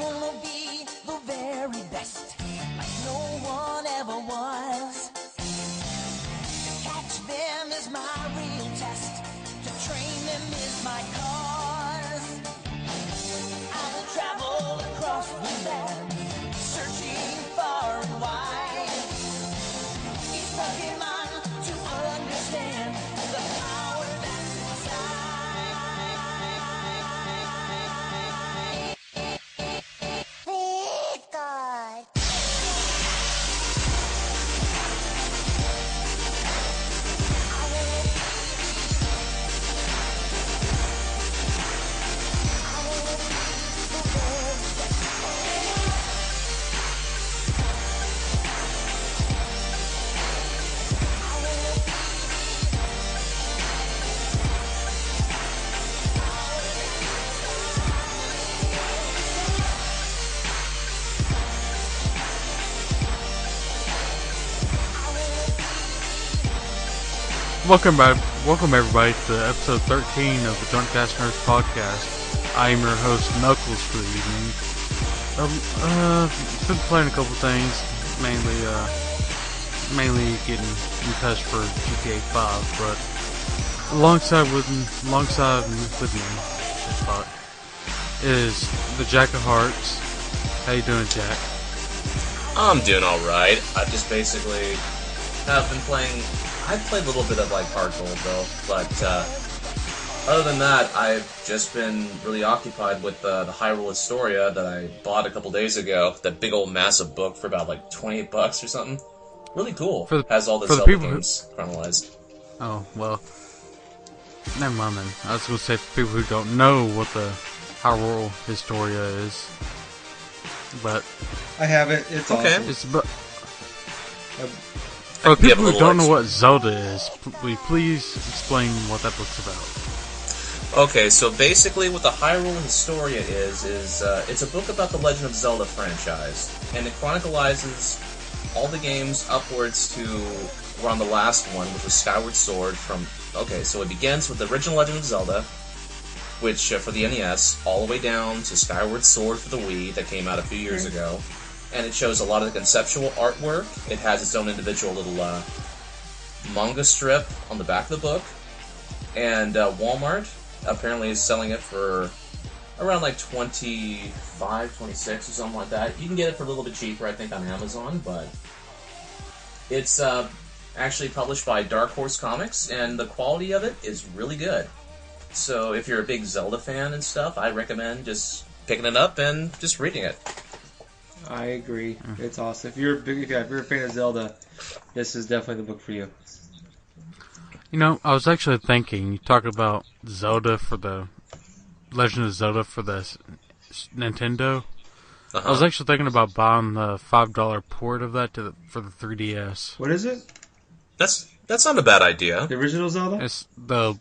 wanna be the very best, like no one ever was. To catch them is my real test, to train them is my cause. I will travel across the land, searching far and wide. Each Pokemon to understand the power that's inside. Please, God. Welcome everybody to episode 13 of the Drunkcast Nerds podcast. I am your host, Knuckles, for the evening. Been playing a couple things, mainly getting in touch for GTA 5, but alongside with me, is the Jack of Hearts. How you doing, Jack? I'm doing alright. I just basically have been playing. I've played a little bit of like Hard Gold though, but other than that, I've just been really occupied with the Hyrule Historia that I bought a couple days ago. That big old massive book for about like $28 or something. Really cool. Has all the Zelda games chronologized. Oh well, never mind then. I was going to say for people who don't know what the Hyrule Historia is, but I have it. It's okay. Awesome. It's but. For people who don't know what Zelda is, will you please explain what that book's about? Okay, so basically what the Hyrule Historia is it's a book about the Legend of Zelda franchise, and it chronicles all the games upwards to around the last one, which was Skyward Sword so it begins with the original Legend of Zelda, which for the NES, all the way down to Skyward Sword for the Wii that came out a few years ago. And it shows a lot of the conceptual artwork. It has its own individual little manga strip on the back of the book. And Walmart apparently is selling it for around like $25, $26 or something like that. You can get it for a little bit cheaper, I think, on Amazon. But it's actually published by Dark Horse Comics, and the quality of it is really good. So if you're a big Zelda fan and stuff, I recommend just picking it up and just reading it. I agree. It's awesome. If you're a fan of Zelda, this is definitely the book for you. You know, I was actually thinking, you talk about Zelda for the Legend of Zelda for the Nintendo. Uh-huh. I was actually thinking about buying the $5 port of that for the 3DS. What is it? That's not a bad idea. The original Zelda? It's Legend.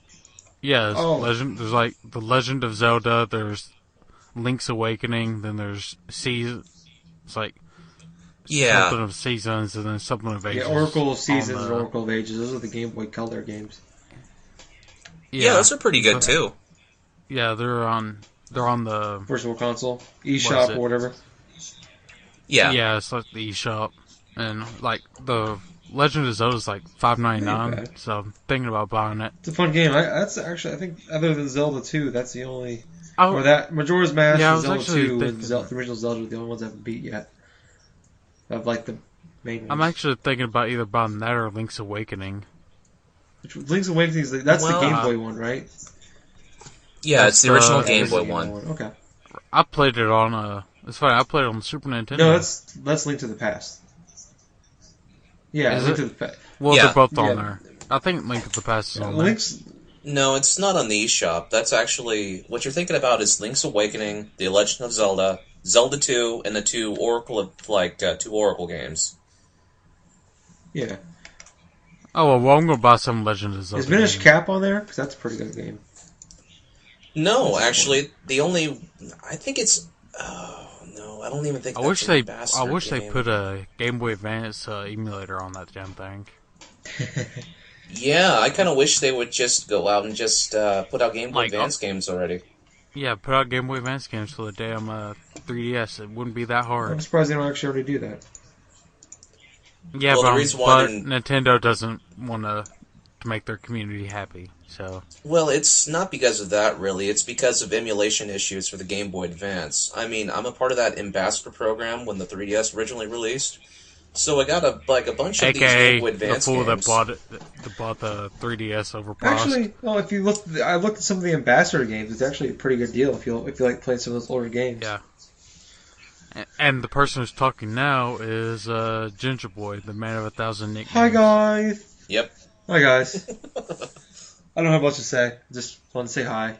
There's like the Legend of Zelda. There's Link's Awakening. Then there's It's like something of Seasons and then something of Ages. Yeah, Oracle of Seasons and Oracle of Ages. Those are the Game Boy Color games. Yeah, those are pretty good too. Yeah, they're on the Virtual Console, eShop or whatever. Yeah, it's like the eShop, and like the Legend of Zelda is like $5.99. So I'm thinking about buying it. It's a fun game. That's actually, I think, other than Zelda 2, that's the only. Or that Majora's Mask and Zelda 2 and the original Zelda are the only ones I haven't beat yet. Of like the main ones. I'm actually thinking about either buying that or Link's Awakening. Link's Awakening is the Game Boy one, right? Yeah, it's the original Game Boy one. Okay. I played it on it's funny, I played it on the Super Nintendo. No, that's Link to the Past. Yeah, Link to the Past. Well, they're both on there. I think Link to the Past is on there. No, it's not on the eShop. That's actually... What you're thinking about is Link's Awakening, The Legend of Zelda, Zelda 2, and the two Oracle games. Yeah. Oh, well, I'm going to buy some Legend of Zelda. Is Minish Cap on there? Because that's a pretty good game. No, actually, the only... I think it's... Oh, no, I don't even think I wish they put a Game Boy Advance emulator on that damn thing. Yeah, I kind of wish they would just go out and just put out Game Boy Advance games already. Yeah, put out Game Boy Advance games for the damn 3DS. It wouldn't be that hard. I'm surprised they don't actually already do that. Yeah, well, but Nintendo doesn't want to make their community happy, so... Well, it's not because of that, really. It's because of emulation issues for the Game Boy Advance. I mean, I'm a part of that ambassador program when the 3DS originally released, so I got a bunch of these Game Boy Advance games. The fool that bought the 3DS over cost. Actually, well, if you look... I looked at some of the ambassador games. It's actually a pretty good deal if you like playing some of those older games. Yeah. And the person who's talking now is Gingerboy, the man of 1,000 nicknames. Hi, guys. Yep. Hi, guys. I don't have much to say. Just want to say hi.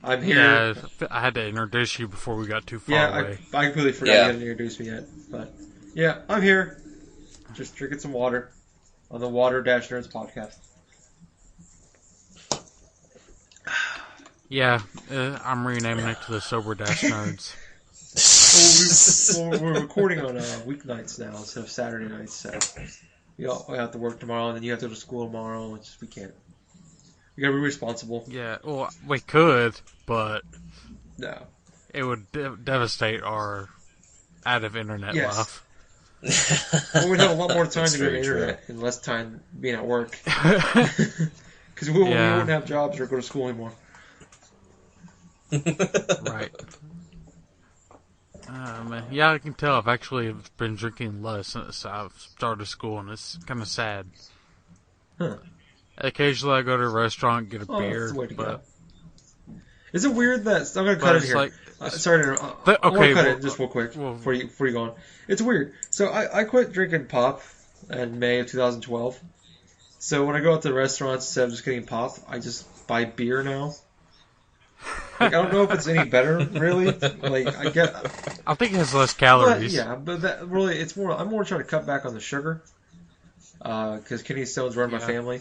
I'm here. Yeah, I had to introduce you before we got too far away. I completely forgot you hadn't introduced me yet. But, yeah, I'm here. Just drinking some water on the Water-Nerds podcast. Yeah, I'm renaming it to the Sober-Nerds. Well, we're recording on weeknights now instead of Saturday nights, so we have to work tomorrow, and then you have to go to school tomorrow, which we can't. We gotta be responsible. Yeah, well, we could, but no, it would devastate our out-of-internet life. Well, we'd have a lot more time to be on the internet and less time being at work. Because we wouldn't have jobs or go to school anymore. Right. Man. Yeah, I can tell. I've actually been drinking less since I've started school, and it's kind of sad. Huh. Occasionally I go to a restaurant, get a beer, that's the way to but... go. Is it weird that... I'm going to cut it here. Like, sorry to interrupt. I want to cut it just real quick before you go on. It's weird. So I quit drinking pop in May of 2012. So when I go out to restaurants, instead of just getting pop, I just buy beer now. Like, I don't know if it's any better, really. Like, I think it has less calories. But that really, it's more. I'm more trying to cut back on the sugar, because kidney stones run my family.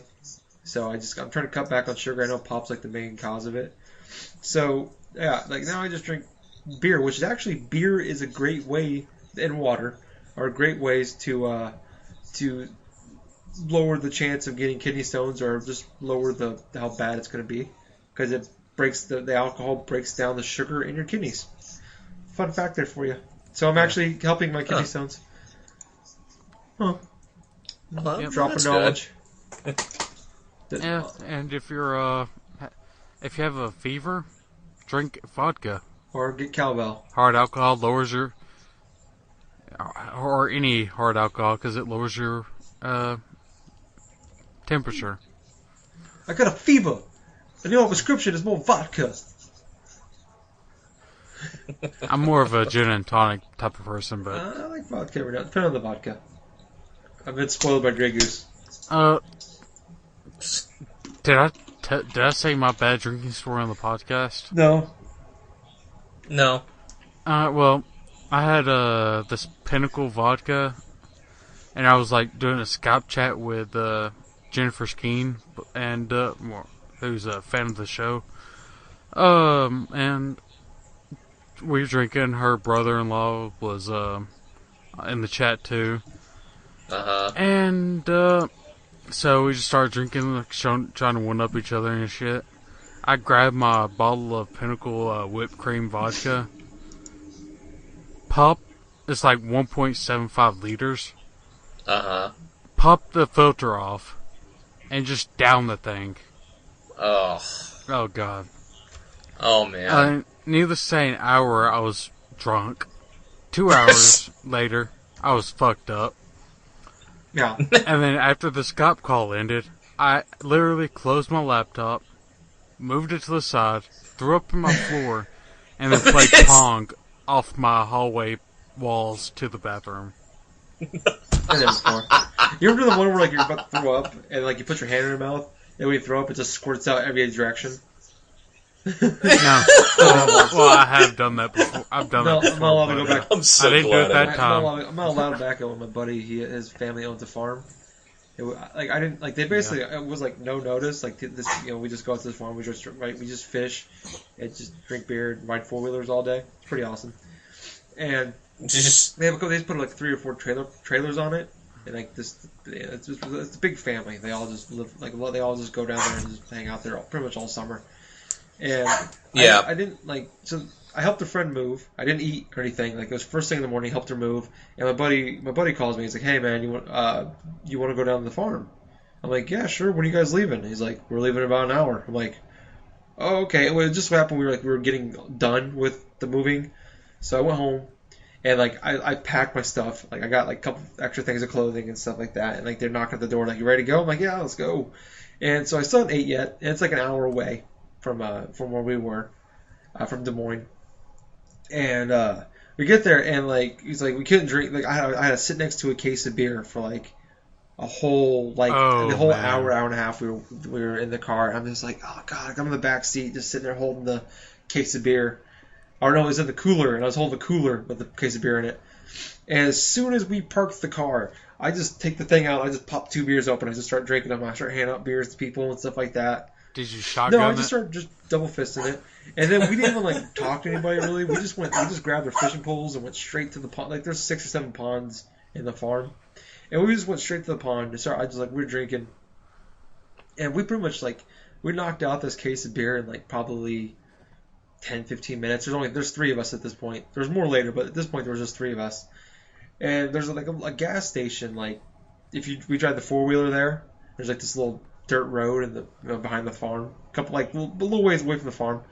So I'm trying to cut back on sugar. I know pop's like the main cause of it. So yeah, like now I just drink beer, which is actually beer is a great way, and water are great ways to lower the chance of getting kidney stones or just lower how bad it's going to be, because it breaks the alcohol breaks down the sugar in your kidneys. Fun fact there for you. So I'm actually helping my kidney stones. Huh. Dropping knowledge. Yeah, and if you have a fever, drink vodka. Or get cowbell. Hard alcohol lowers your... Or any hard alcohol, because it lowers your temperature. I got a fever. And your prescription is more vodka. I'm more of a gin and tonic type of person, but... I like vodka every now. Depending on the vodka. I've been spoiled by Grey Goose. Did I say my bad drinking story on the podcast? No. Well, I had this Pinnacle vodka, and I was like doing a Skype chat with Jennifer Skeen, and who's a fan of the show. And we were drinking. Her brother-in-law was in the chat too. And so we just started drinking, like trying to one-up each other and shit. I grabbed my bottle of Pinnacle whipped cream vodka. Pop, it's like 1.75 liters. Pop the filter off and just down the thing. Oh god. Oh man. Needless to say, an hour I was drunk. 2 hours later, I was fucked up. Yeah. And then after the Skype call ended, I literally closed my laptop, moved it to the side, threw up on my floor, and then played Pong off my hallway walls to the bathroom. You remember the one where like you're about to throw up and like you put your hand in your mouth and when you throw up it just squirts out every direction? No. Well, I have done that before. I've done that before. I'm not allowed to go back. I'm so I didn't do it that time. I'm not allowed back with my buddy. His family owns a farm. I didn't like they basically it was like no notice like this we just go out to the farm we just fish and just drink beer and ride 4-wheelers all day. It's pretty awesome. And they just put like 3 or 4 trailers on it and like this it's a big family. They all just live like they all just go down there and just hang out there pretty much all summer. And Yeah. I didn't like so. I helped a friend move. I didn't eat or anything. Like it was first thing in the morning. Helped her move, and my buddy calls me. He's like, "Hey man, you want to go down to the farm?" I'm like, "Yeah, sure. When are you guys leaving?" He's like, "We're leaving in about an hour." I'm like, "Oh, okay." Well, it just so happened we were getting done with the moving, so I went home and like I packed my stuff. Like I got like a couple extra things of clothing and stuff like that. And like they're knocking at the door, like, "You ready to go?" I'm like, "Yeah, let's go." And so I still haven't ate yet, and it's like an hour away from where we were, from Des Moines. And we get there, and like he's like, we couldn't drink. Like I had to sit next to a case of beer for like a whole the whole man. hour and a half. We were in the car. And I'm just like, oh god, I'm in the back seat, just sitting there holding the case of beer. Or no, it was in the cooler, and I was holding the cooler with the case of beer in it. And as soon as we parked the car, I just take the thing out. I just pop 2 beers open. I just start drinking them. I start handing out beers to people and stuff like that. Did you shotgun No, I it? just started just double fisting it, and then we didn't even like talk to anybody really. We just grabbed our fishing poles and went straight to the pond. Like there's 6 or 7 ponds in the farm, and we just went straight to the pond. And started, I just like we were drinking, and we pretty much like we knocked out this case of beer in like probably 10-15 minutes. There's 3 of us at this point. There's more later, but at this point there was just 3 of us. And there's like a gas station. Like if we drive the 4-wheeler there, there's like this little dirt road in the behind the farm, a couple like a little ways away from the farm,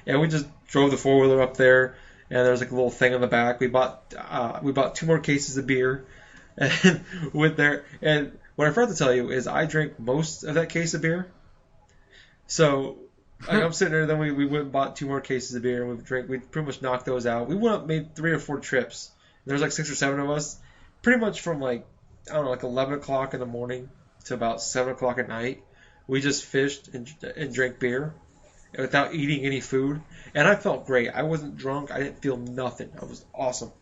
and we just drove the 4-wheeler up there. And there's like a little thing on the back. We bought 2 more cases of beer, and went there. And what I forgot to tell you is I drank most of that case of beer. So like, I'm sitting there. Then we went and bought 2 more cases of beer, and we pretty much knocked those out. We went up, made 3 or 4 trips. There's like 6 or 7 of us, pretty much from like I don't know, like 11 o'clock in the morning to about 7 o'clock at night. We just fished and drank beer without eating any food. And I felt great. I wasn't drunk. I didn't feel nothing. I was awesome.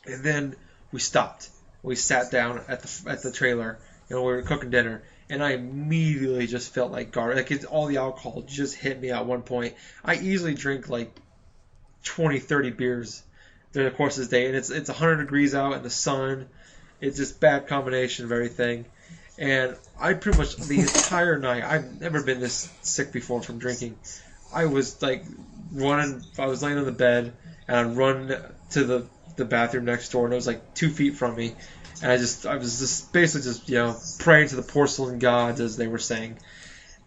And then we stopped. We sat down at the trailer. We were cooking dinner. And I immediately just felt like garbage. Like all the alcohol just hit me at one point. I easily drink like 20, 30 beers during the course of this day. And it's 100 degrees out in the sun. It's just bad combination of everything. And I pretty much, the entire night, I've never been this sick before from drinking. I was like running, I was laying on the bed, and I'd run to the bathroom next door, and it was like 2 feet from me. And I was just basically just, praying to the porcelain gods, as they were saying,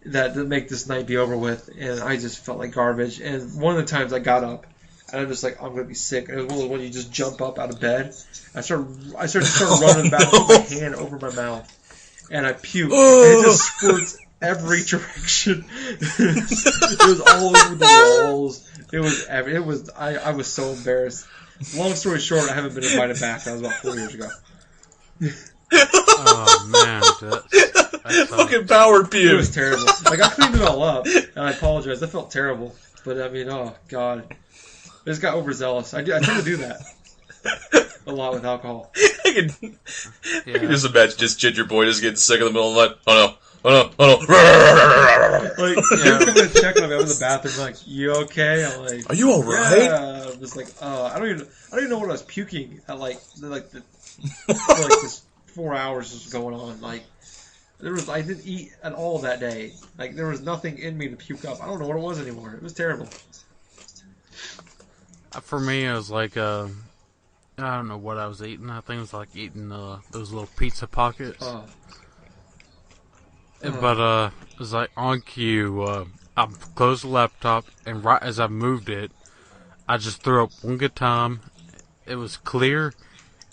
that to make this night be over with. And I just felt like garbage. And one of the times I got up, and I'm just like, I'm gonna be sick. And it was one of those when you just jump up out of bed. I started running back with my hand over my mouth, and I puked. And it just squirts every direction. It was all over the walls. I was so embarrassed. Long story short, I haven't been invited back. That was about 4 years ago. Oh man, that's Fucking power puke. It was terrible. Like I cleaned it all up, and I apologize. I felt terrible, but I mean, oh god, I just got overzealous. I tend to do that a lot with alcohol. I can just imagine just Gingerboy just getting sick in the middle of the night. Oh no. Like, they're coming to check on me. I'm in the bathroom. Like, you okay? I'm like, Are you alright? Yeah. I'm just like, I don't even know what I was puking at. For like this 4 hours was going on. Like, I didn't eat at all that day. Like, there was nothing in me to puke up. I don't know what it was anymore. It was terrible. For me, it was like I don't know what I was eating. I think it was like eating those little pizza pockets. But it was like on cue. I closed the laptop, and right as I moved it, I just threw up one good time. It was clear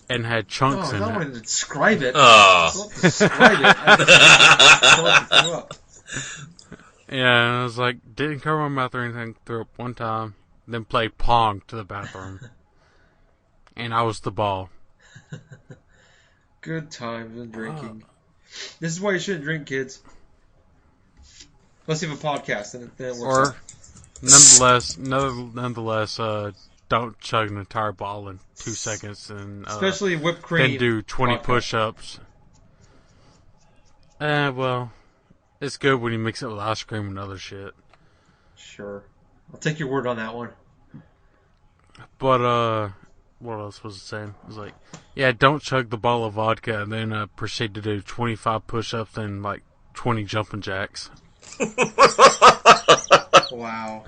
and had chunks in it. I don't want to describe it. Oh. Don't describe it. I just threw up. Yeah, and I was like, didn't cover my mouth or anything. Threw up one time, then played Pong to the bathroom. And I was the ball. Good times and drinking. This is why you shouldn't drink, kids. Unless you have a podcast, then it works. Or, nonetheless, don't chug an entire bottle in 2 seconds, and especially whipped cream. Then do 20 push-ups. Well, it's good when you mix it with ice cream and other shit. Sure, I'll take your word on that one. But what else was it saying? It was like, yeah, don't chug the bottle of vodka and then proceed to do 25 push-ups and like 20 jumping jacks. Wow. Wow.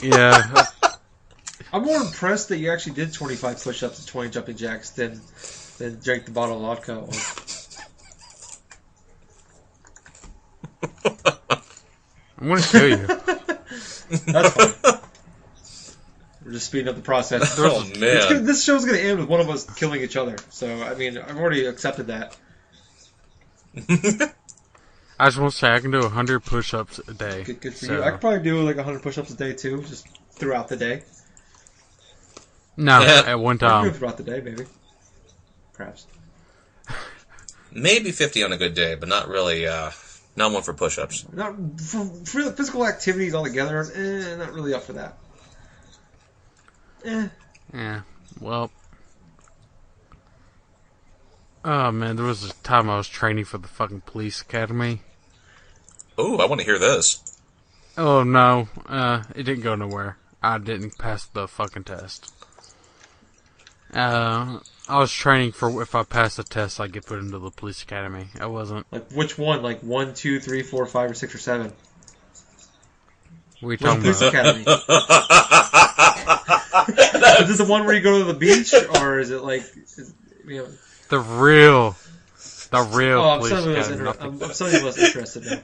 Yeah. I'm more impressed that you actually did 25 push-ups and 20 jumping jacks than drank the bottle of vodka. I'm gonna kill you. That's fine. We're just speeding up the process. Oh, man. This show's going to end with one of us killing each other. So, I mean, I've already accepted that. I just want to say I can do 100 push-ups a day. Good for you. I could probably do like 100 push-ups a day, too, just throughout the day. No, at one I can time. do it throughout the day, maybe. Perhaps. Maybe 50 on a good day, but not really, not one for push-ups. Not for physical activities altogether, not really up for that. Yeah, well. Oh, man, there was a time I was training for the fucking police academy. Ooh, I want to hear this. Oh, no. It didn't go nowhere. I didn't pass the fucking test. I was training for if I passed the test, I'd get put into the police academy. I wasn't. Like, which one? Like 1, 2, 3, 4, 5, or 6, or 7? What are you talking Police about? academy. Is this the one where you go to the beach, or is it like, The real I'm police academy. I'm suddenly less interested now.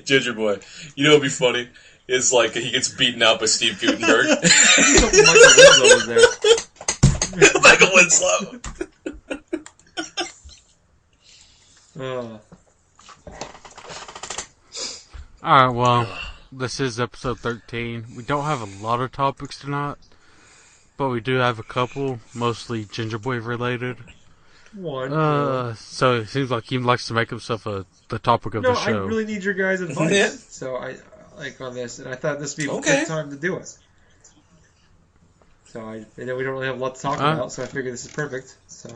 Gingerboy. You know what would be funny? Is like he gets beaten out by Steve Gutenberg. Michael Winslow. Alright, well, this is episode 13. We don't have a lot of topics tonight, but we do have a couple, mostly Gingerboy related. One. So it seems like he likes to make himself the topic of the show. No, I really need your guys' advice. Yeah. So I like on this, and I thought this would be Okay. a good time to do it. So and then we don't really have a lot to talk about, so I figured this is perfect. So.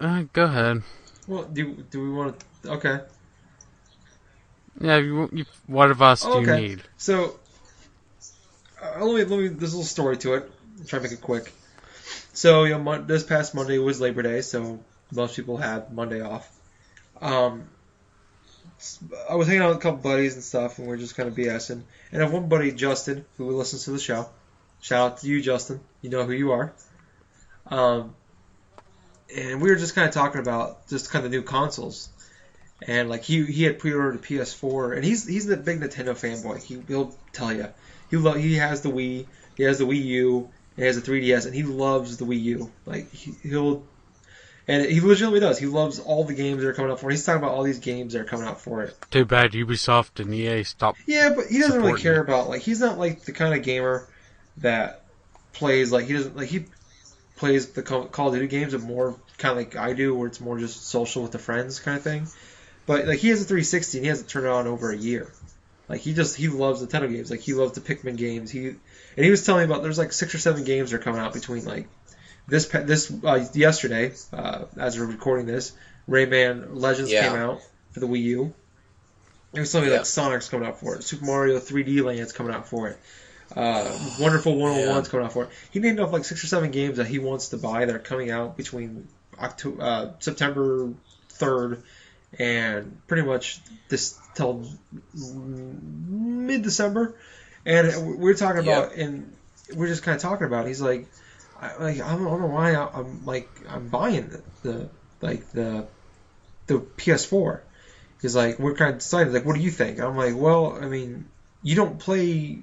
Go ahead. Well, do we want to? Okay. Yeah, what advice do you Okay. need? So, let me. There's a little story to it. I'll try to make it quick. So, this past Monday was Labor Day, so most people had Monday off. I was hanging out with a couple buddies and stuff, and we are just kind of BSing. And I have one buddy, Justin, who listens to the show. Shout out to you, Justin. You know who you are. And we were just kind of talking about just kind of new consoles. And like he had pre-ordered a PS4, and he's the big Nintendo fanboy. He'll tell you he has the Wii, he has the Wii U, and he has the 3DS, and he loves the Wii U. Like he legitimately does. He loves all the games that are coming out for it. He's talking about all these games that are coming out for it. Too bad Ubisoft and EA stopped. Yeah, but he doesn't really care it. about he's not like the kind of gamer that plays he plays the Call of Duty games, but more kind of like I do, where it's more just social with the friends kind of thing. But like he has a 360 and he hasn't turned it on over a year. Like he loves Nintendo games. Like he loves the Pikmin games. He was telling me about there's like 6 or 7 games that are coming out between like this yesterday as we're recording this. Rayman Legends came out for the Wii U. It was something like Sonic's coming out for it. Super Mario 3D Land's coming out for it. Wonderful 101's coming out for it. He named off like 6 or 7 games that he wants to buy that are coming out between September 3rd and pretty much this till mid-December. And we're talking about, and we're just kind of talking about it. He's like, I don't know why I'm buying the PS4. He's like, we're kind of deciding, like, what do you think? And I'm like, well, I mean, you don't play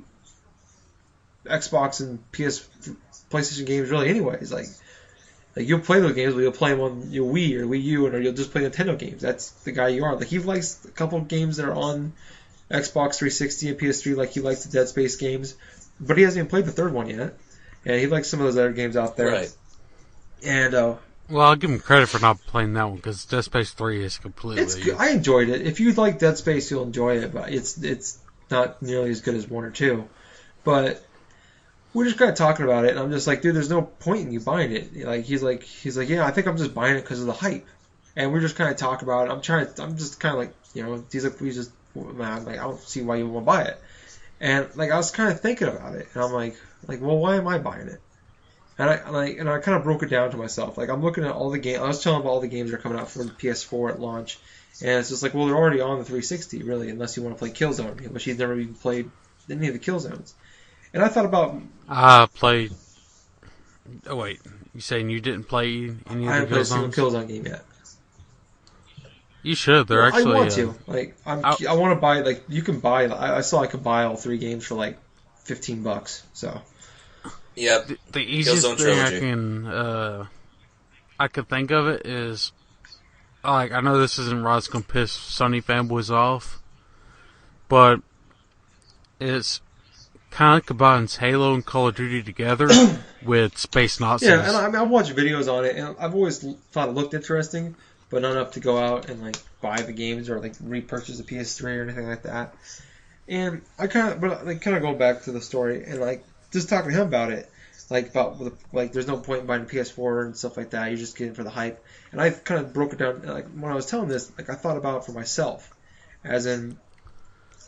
Xbox and PlayStation games really anyways. Like you'll play those games, but you'll play them on your Wii or Wii U, or you'll just play Nintendo games. That's the guy you are. Like he likes a couple of games that are on Xbox 360 and PS3. Like he likes the Dead Space games, but he hasn't even played the third one yet. And he likes some of those other games out there. Right. And well, I'll give him credit for not playing that one because Dead Space 3 is completely. it's good. I enjoyed it. If you like Dead Space, you'll enjoy it, but it's not nearly as good as 1 or 2. But we're just kind of talking about it, and I'm just like, dude, there's no point in you buying it. Like he's like, yeah, I think I'm just buying it because of the hype. And we're just kind of talking about it. I'm just kind of like, he's like, I'm like, I don't see why you want to buy it. And like I was kind of thinking about it, and I'm like, well, why am I buying it? And I kind of broke it down to myself. Like, I'm looking at all the games. I was telling them all the games that are coming out for the PS4 at launch. And it's just like, well, they're already on the 360, really, unless you want to play Killzone, which he's never even played any of the Killzones. And I thought about... I played... Oh, wait. You saying you didn't play any of the Killzones? I haven't played a single Killzone game yet. You should. They're actually... I want to. Like, I want to buy... Like, you can buy... I saw I could buy all 3 games for, like, $15, so... Yep. The easiest Killzone thing I could think of it is... Like, I know this isn't Rod's gonna piss Sony fanboys off, but it's kind of combines Halo and Call of Duty together with Space Nazis. Yeah, and I mean, I've watched videos on it, and I've always thought it looked interesting, but not enough to go out and, like, buy the games or, like, repurchase a PS3 or anything like that. And I kind of go back to the story and, like, just talking to him about it, like, there's no point in buying a PS4 and stuff like that. You're just getting it for the hype. And I kind of broke it down, like, when I was telling this, like, I thought about it for myself. As in,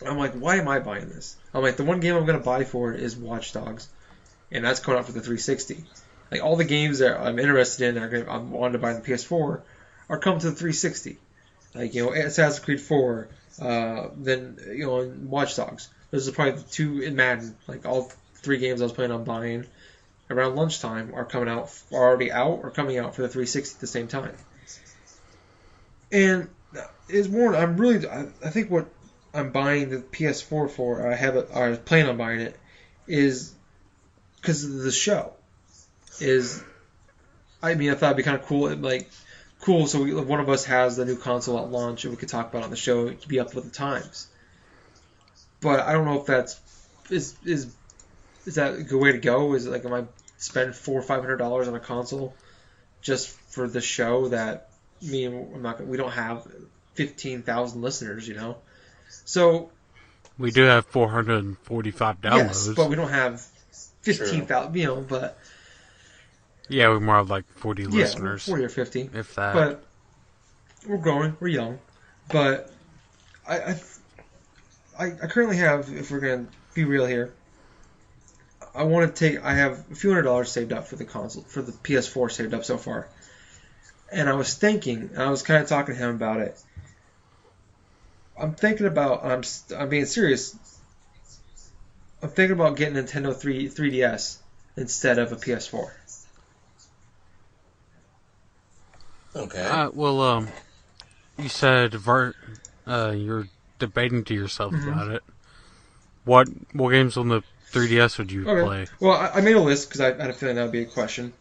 I'm like, why am I buying this? I'm like, the one game I'm going to buy for it is Watch Dogs. And that's coming out for the 360. Like, all the games that I'm interested in, I'm wanting to buy on the PS4, are coming to the 360. Like, you know, Assassin's Creed 4, then, you know, Watch Dogs. Those are probably the 2 in Madden. Like, all 3 games I was planning on buying around lunchtime are already out or coming out for the 360 at the same time. And it's more, I think what I'm buying the PS4 for, I plan on buying it, is because of the show. I mean, I thought it'd be kind of cool, so one of us has the new console at launch and we could talk about it on the show, it could be up with the times. But I don't know if that's, is that a good way to go? Is it like, am I spend $400 or $500 on a console just for the show that we don't have 15,000 listeners, you know? So we do have 445 downloads. Yes, but we don't have 15,000, you know, but yeah, we more have like 40 listeners. 40 or 50. If that. But we're growing, we're young. But I currently have, if we're going to be real here, I have a few $100 saved up for the console, for the PS4 saved up so far. And I was thinking, and I was kind of talking to him about it. I'm thinking about, I'm being serious. I'm thinking about getting a Nintendo 3DS instead of a PS4. Okay. You said you're debating to yourself about it. What games on the 3DS would you play? Well, I made a list because I had a feeling that would be a question.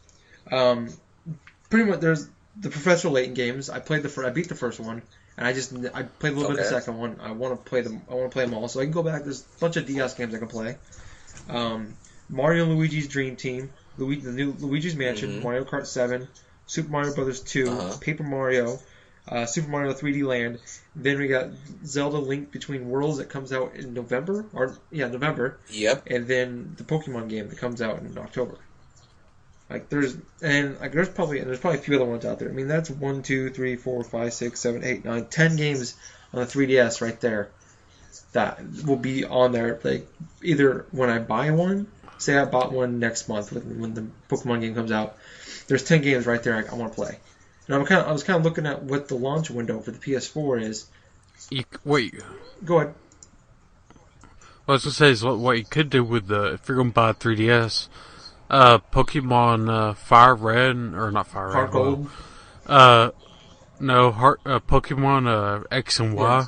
Pretty much, there's the Professor Layton games. I beat the first one, and I played a little bit of the second one. I want to play them. I want to play them all, so I can go back. There's a bunch of DS games I can play. Mario and Luigi's Dream Team, the new Luigi's Mansion, Mario Kart 7, Super Mario Brothers 2, Paper Mario, Super Mario 3D Land. Then we got Zelda Link Between Worlds that comes out in November. November. Yep. And then the Pokemon game that comes out in October. There's probably a few other ones out there. I mean, that's 1, 2, 3, 4, 5, 6, 7, 8, 9, 10 games on the 3DS right there that will be on there. Like, either when I buy one, say I bought one next month when the Pokemon game comes out, there's 10 games right there I want to play. And I was kind of looking at what the launch window for the PS4 is. Wait. Go ahead. What I was going to say is what you could do with if you're going to buy a 3DS, Pokemon Fire Red, or not Fire Red. Heart Gold. Pokemon X and Y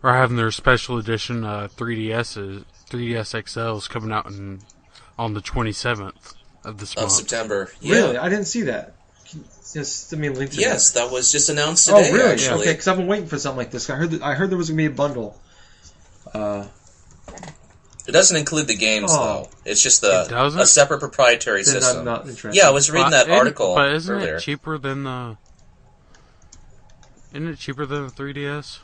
are having their special edition 3DS XLs coming out on the 27th of this month. Of September. Yeah. Really? I didn't see that. Link to Yes, that was just announced today. Oh, really? Actually. Okay, because I've been waiting for something like this. I heard there was going to be a bundle. It doesn't include the games, though. It's just a separate proprietary then system. I'm not interested. Yeah, I was reading that article but isn't earlier. it cheaper than the 3DS?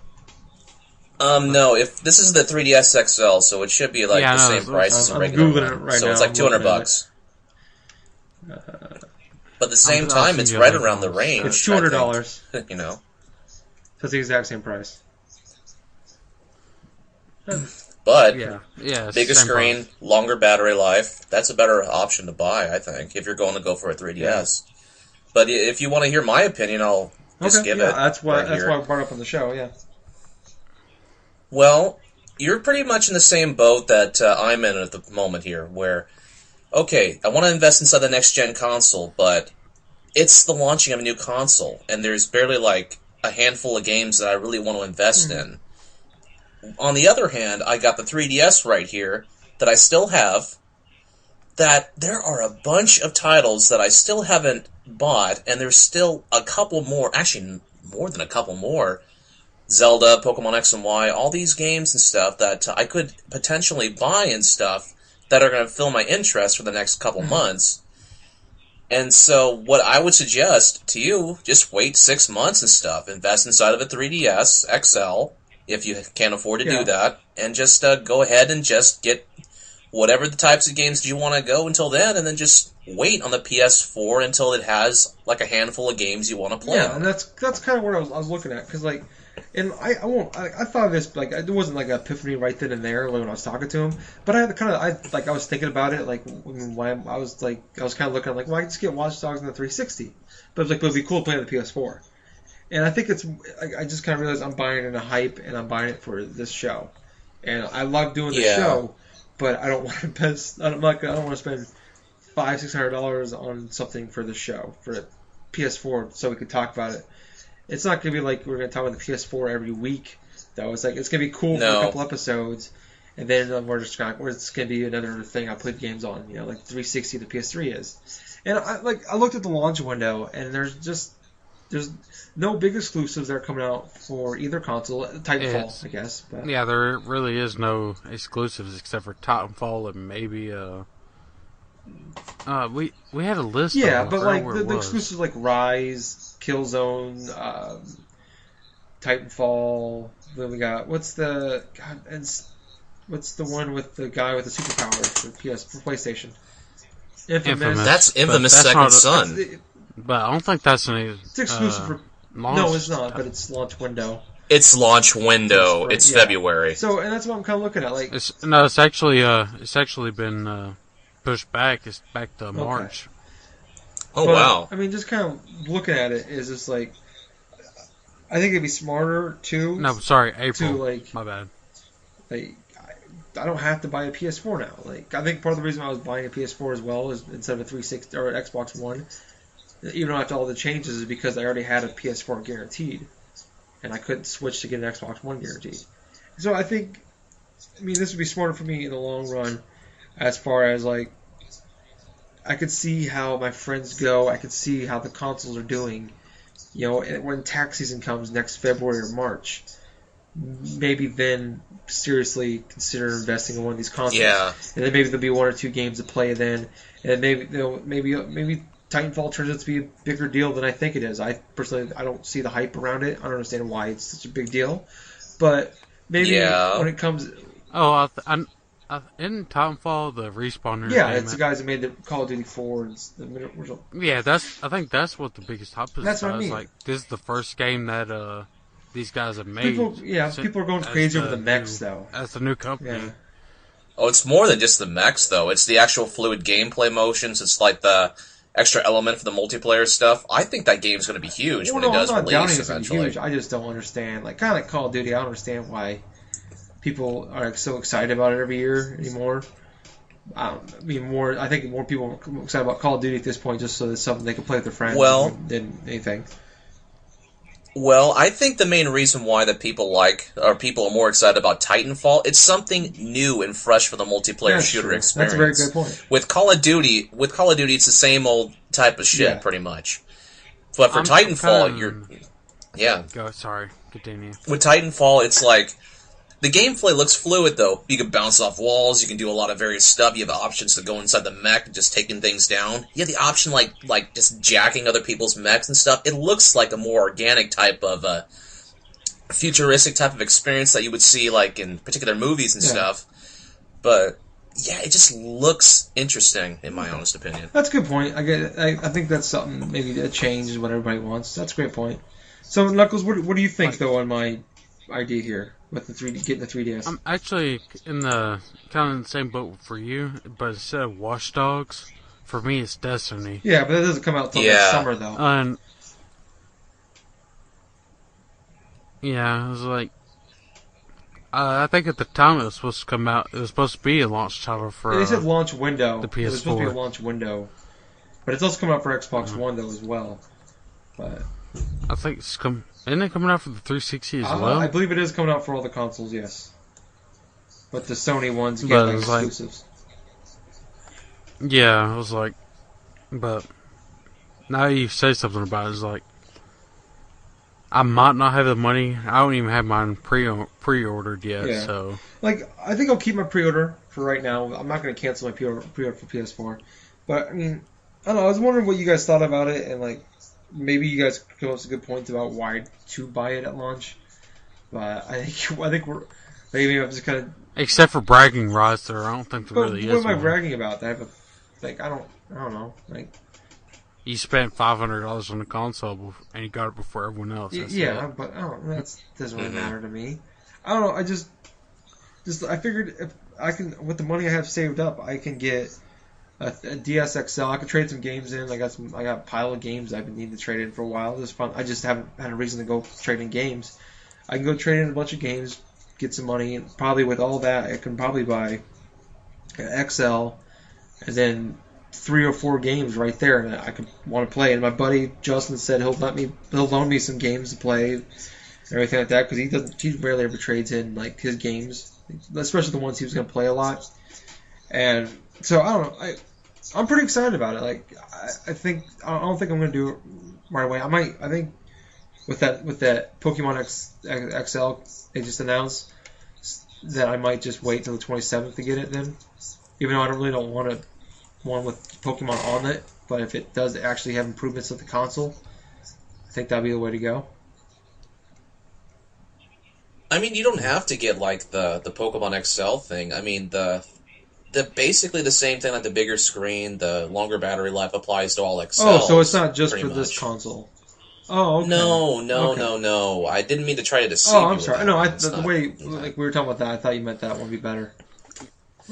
No. If this is the 3DS XL, so it should be the same price as a regular Googling one. it right so now. it's like $200. But at the same time, it's right around the range. It's $200. You know, so it's the exact same price. But yeah, bigger same screen, price. longer battery life. That's a better option to buy, I think, if you're going to go for a 3DS. But if you want to hear my opinion, I'll just give it. That's why right here. I brought it up on the show. Yeah. Well, you're pretty much in the same boat that I'm in at the moment here, where, okay, I want to invest inside the next-gen console, but it's the launching of a new console, and there's barely, like, a handful of games that I really want to invest in. On the other hand, I got the 3DS right here that I still have, that there are a bunch of titles that I still haven't bought, and there's still a couple more, actually more than a couple more, Zelda, Pokemon X and Y, all these games and stuff that I could potentially buy and stuff that are going to fill my interest for the next couple months. And so what I would suggest to you, just wait 6 months and stuff. Invest inside of a 3DS XL, if you can't afford to do that, and just go ahead and just get whatever the types of games you want to go until then, and then just wait on the PS4 until it has like a handful of games you want to play. Yeah, and that's kind of what I was looking at, because like, and I thought of this, like, it wasn't like an epiphany right then and there when I was talking to him, but I had I was thinking about it, like, when I was kind of looking like, well, I could just get Watch Dogs on the 360, but it would be cool to play on the PS4. And I think I just kind of realized I'm buying it in a hype, and I'm buying it for this show, and I love doing the show, but I don't want to invest. I don't want to spend $500-$600 on something for the show for PS4 so we could talk about it. It's not going to be like we're going to talk about the PS4 every week, though. It's like it's going to be cool for a couple episodes, and then it's going to be another thing I put games on, like 360 the PS3 is. And I looked at the launch window, and there's no big exclusives that are coming out for either console. Titanfall, I guess. But. Yeah, there really is no exclusives except for Titanfall and maybe we had a list. Yeah, but like the exclusives like Rise, Killzone, Titanfall. Then we got what's the one with the guy with the superpowers for PlayStation? Infamous. That's Infamous Second Son. But I don't think that's any. It's exclusive for. No, it's not. But it's launch window. It's launch window. It's February. So, and that's what I'm kind of looking at. Like, it's actually been pushed back. It's back to March. Oh wow! I mean, just kind of looking at it is just like, I think it'd be smarter to. No, sorry, April. To my bad. Like, I don't have to buy a PS4 now. Like, I think part of the reason I was buying a PS4 as well is instead of a 360 or Xbox One. Even after all the changes, is because I already had a PS4 guaranteed, and I couldn't switch to get an Xbox One guaranteed. So I think, this would be smarter for me in the long run, as far as like, I could see how my friends go, I could see how the consoles are doing, and when tax season comes next February or March, maybe then seriously consider investing in one of these consoles. Yeah. And then maybe there'll be one or two games to play then, and maybe Titanfall turns out to be a bigger deal than I think it is. I don't see the hype around it. I don't understand why it's such a big deal. But maybe when it comes... Oh, isn't Titanfall the respawner? Yeah, it's the guys that made the Call of Duty 4. Yeah, I think that's what the biggest hype is. That's what I mean. Like, this is the first game that these guys have made. People are going crazy over the mechs, though. That's the new company. Yeah. Oh, it's more than just the mechs, though. It's the actual fluid gameplay motions. It's like the extra element for the multiplayer stuff. I think that game's going to be huge when it does release eventually. Huge. I just don't understand. Kind of like Call of Duty, I don't understand why people are so excited about it every year anymore. I think more people are excited about Call of Duty at this point just so it's something they can play with their friends than anything. Well, I think the main reason why that people are more excited about Titanfall, it's something new and fresh for the multiplayer shooter experience. That's a very good point. With Call of Duty, it's the same old type of shit, pretty much. But for Titanfall, Sorry, continue. With Titanfall, it's like, the gameplay looks fluid, though. You can bounce off walls, you can do a lot of various stuff, you have options to go inside the mech and just taking things down. You have the option, like just jacking other people's mechs and stuff. It looks like a more organic type of, futuristic type of experience that you would see, like, in particular movies and stuff. But, yeah, it just looks interesting, in my honest opinion. That's a good point. I think that's something, maybe that changes what everybody wants. That's a great point. So, Knuckles, what do you think, though, on my idea here? with the 3D, getting the 3DS. I'm actually in the kind of the same boat for you, but instead of Watch Dogs, for me it's Destiny. Yeah, but it doesn't come out till next summer though. And yeah, it was like I think at the time it was supposed to come out. It was supposed to be a launch title for. They said launch window. The PS4. It was supposed to be a launch window, but it's also coming out for Xbox One though as well. But I think isn't it coming out for the 360 as well? I believe it is coming out for all the consoles, yes. But the Sony ones get like exclusives. Yeah, I was like, but now you say something about it, it's like I might not have the money. I don't even have mine pre-ordered yet. Yeah. So like, I think I'll keep my pre-order for right now. I'm not going to cancel my pre-order for PS4. But I mean, I don't know. I was wondering what you guys thought about it, and like maybe you guys come up with some good points about why to buy it at launch. But I think we're maybe I'm just kind of except for bragging rights, there I don't think there really is. What am I one. bragging about? That I don't know. Like, you spent $500 on the console and you got it before everyone else. Yeah, but I don't. That doesn't really matter to me. I don't know. I just I figured if I can, with the money I have saved up, I can get a DS XL. I could trade some games in. I got a pile of games I've been needing to trade in for a while. It's fun. I just haven't had a reason to go trade in games. I can go trade in a bunch of games, get some money, and probably with all that, I can probably buy an XL, and then 3 or 4 games right there, and I could want to play. And my buddy Justin said he'll loan me some games to play, and everything like that, because he rarely ever trades in like his games, especially the ones he was going to play a lot. And so I don't know. I'm pretty excited about it. Like I don't think I'm going to do it right away. I think with that Pokemon XL they just announced that I might just wait till the 27th to get it then, even though I don't want one with Pokemon on it. But if it does actually have improvements with the console, I think that'd be the way to go. I mean, you don't have to get like the Pokemon XL thing. I mean, the basically the same thing, like the bigger screen, the longer battery life applies to all XLs. Oh, so it's not just for this console. Oh, okay. No. I didn't mean to try to deceive you. Oh, I'm sorry. No, the way like we were talking about that, I thought you meant that one would be better.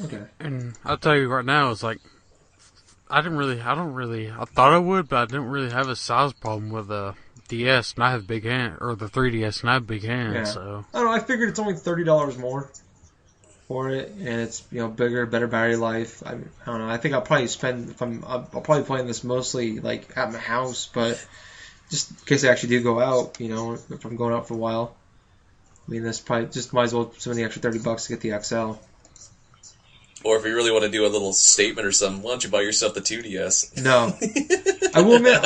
Okay. And I'll tell you right now, it's like I thought I would, but I didn't really have a size problem with the DS, and I have big hand, or the 3DS, and I have big hands. Yeah. So I don't know. I figured it's only $30 more for it, and it's bigger, better battery life. I don't know. I think I'll probably I'll probably play this mostly like at my house, but just in case I actually do go out, if I'm going out for a while. I mean, this probably just might as well spend the extra $30 to get the XL. Or if you really want to do a little statement or something, why don't you buy yourself the 2DS? No, I will admit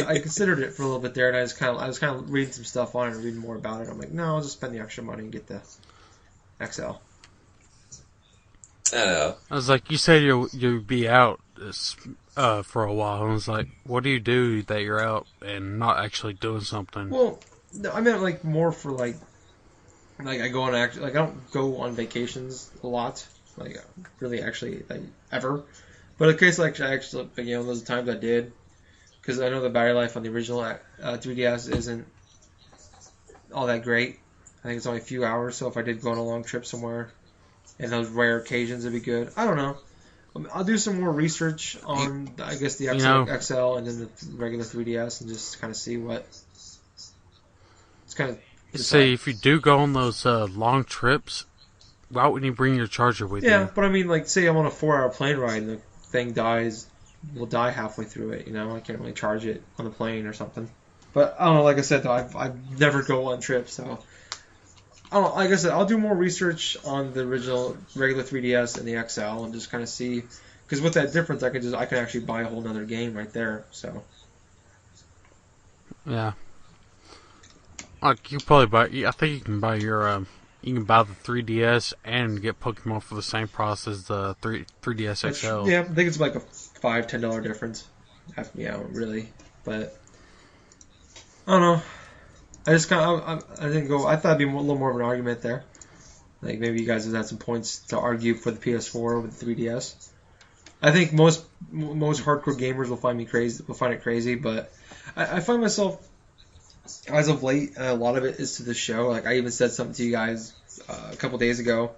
I considered it for a little bit there, and I was kind of reading some stuff on it and reading more about it. I'm like, no, I'll just spend the extra money and get the XL. I know. I was like, you said you'd be out for a while, and I was like, what do you do that you're out and not actually doing something? Well, no, I meant like more for like I go on I don't go on vacations a lot, really actually ever. But in case those times I did, because I know the battery life on the original 3DS isn't all that great. I think it's only a few hours. So if I did go on a long trip somewhere, in those rare occasions, it'd be good. I don't know. I'll do some more research on I guess the XL and then the regular 3DS and just kind of see what. It's kind of. See, if you do go on those long trips, why wouldn't you bring your charger with you? Yeah, but I mean, say I'm on a 4-hour plane ride and the thing will die halfway through it. I can't really charge it on the plane or something. But I don't know. Like I said, though, I never go on trips, so I don't know. Like I said, I'll do more research on the original regular 3DS and the XL and just kind of see. Because with that difference, I can actually buy a whole other game right there. So yeah. Like you probably buy. I think you can buy you can buy the 3DS and get Pokemon for the same price as the 3DS XL. Yeah, I think it's like a $5-10 difference. Yeah, really, but I don't know. I just I didn't go. I thought it'd be a little more of an argument there. Like maybe you guys would have some points to argue for the PS4 with the 3DS. I think most hardcore gamers will find me crazy. Will find it crazy, but I find myself. as of late, a lot of it is to the show. Like I even said something to you guys a couple days ago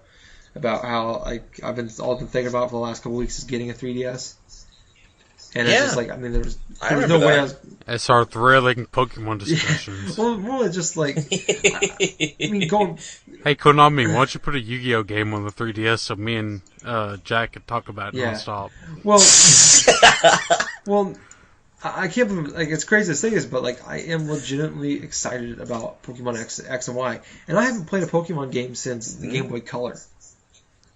about how like I've been thinking about for the last couple weeks is getting a 3DS. And it's just like, I mean, there was no way I was... It's our thrilling Pokemon discussions. Well, more just like... I mean, going... Hey, Konami, why don't you put a Yu-Gi-Oh game on the 3DS so me and Jack could talk about it nonstop? Well, I can't believe... Like, it's crazy to say this, but, like, I am legitimately excited about Pokemon X and Y. And I haven't played a Pokemon game since the Game Boy Color.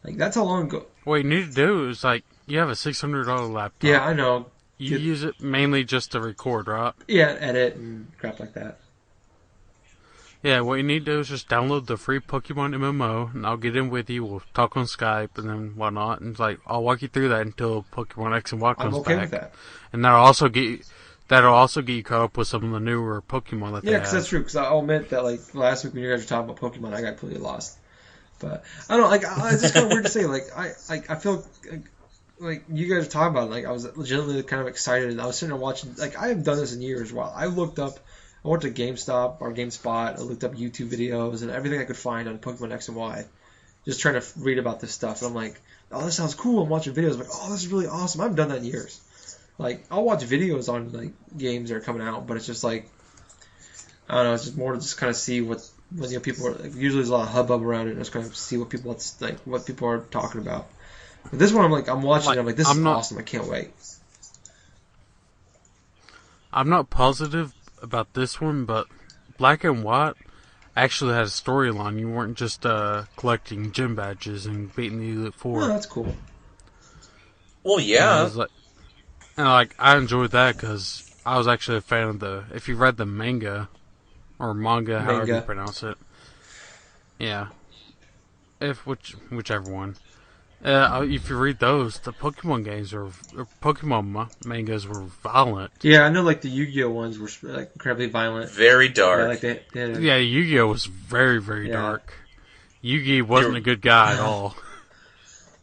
Like, that's how long ago... What you need to do is, like, you have a $600 laptop. Yeah, I know. You use it mainly just to record, right? Yeah, edit and crap like that. Yeah, what you need to do is just download the free Pokemon MMO, and I'll get in with you. We'll talk on Skype, and then whatnot. And it's like, I'll walk you through that until Pokemon X and Y comes back. I'm okay with that. And that'll also get you caught up with some of the newer Pokemon that they have. Yeah, because that's true. Because I'll admit that, like, last week when you guys were talking about Pokemon, I got completely lost. But I don't know, like, it's just kind of weird to say. Like, I feel like you guys are talking about it, like I was legitimately kind of excited, and I was sitting there watching. Like I haven't done this in years. While I went to GameStop or GameSpot, I looked up YouTube videos and everything I could find on Pokemon X and Y, just trying to read about this stuff. And I'm like, oh, this sounds cool. I'm watching videos. I'm like, oh, this is really awesome. I haven't done that in years. Like I'll watch videos on like games that are coming out, but it's just like I don't know. It's just more to just kind of see what people are. Like, usually there's a lot of hubbub around it. And just kind of see what people are talking about. But this one, I'm watching it, I'm like, this is awesome, I can't wait. I'm not positive about this one, but Black and White actually had a storyline. You weren't just collecting gym badges and beating the Elite Four. Oh, that's cool. Well, yeah. I enjoyed that because I was actually a fan of if you read the manga, or manga, however you pronounce it. Yeah. Whichever one. If you read those, the Pokemon games Pokemon mangas were violent. Yeah, I know. Like the Yu-Gi-Oh ones were like incredibly violent, very dark. Yeah, Yu-Gi-Oh was very, very dark. Yu-Gi wasn't a good guy at all.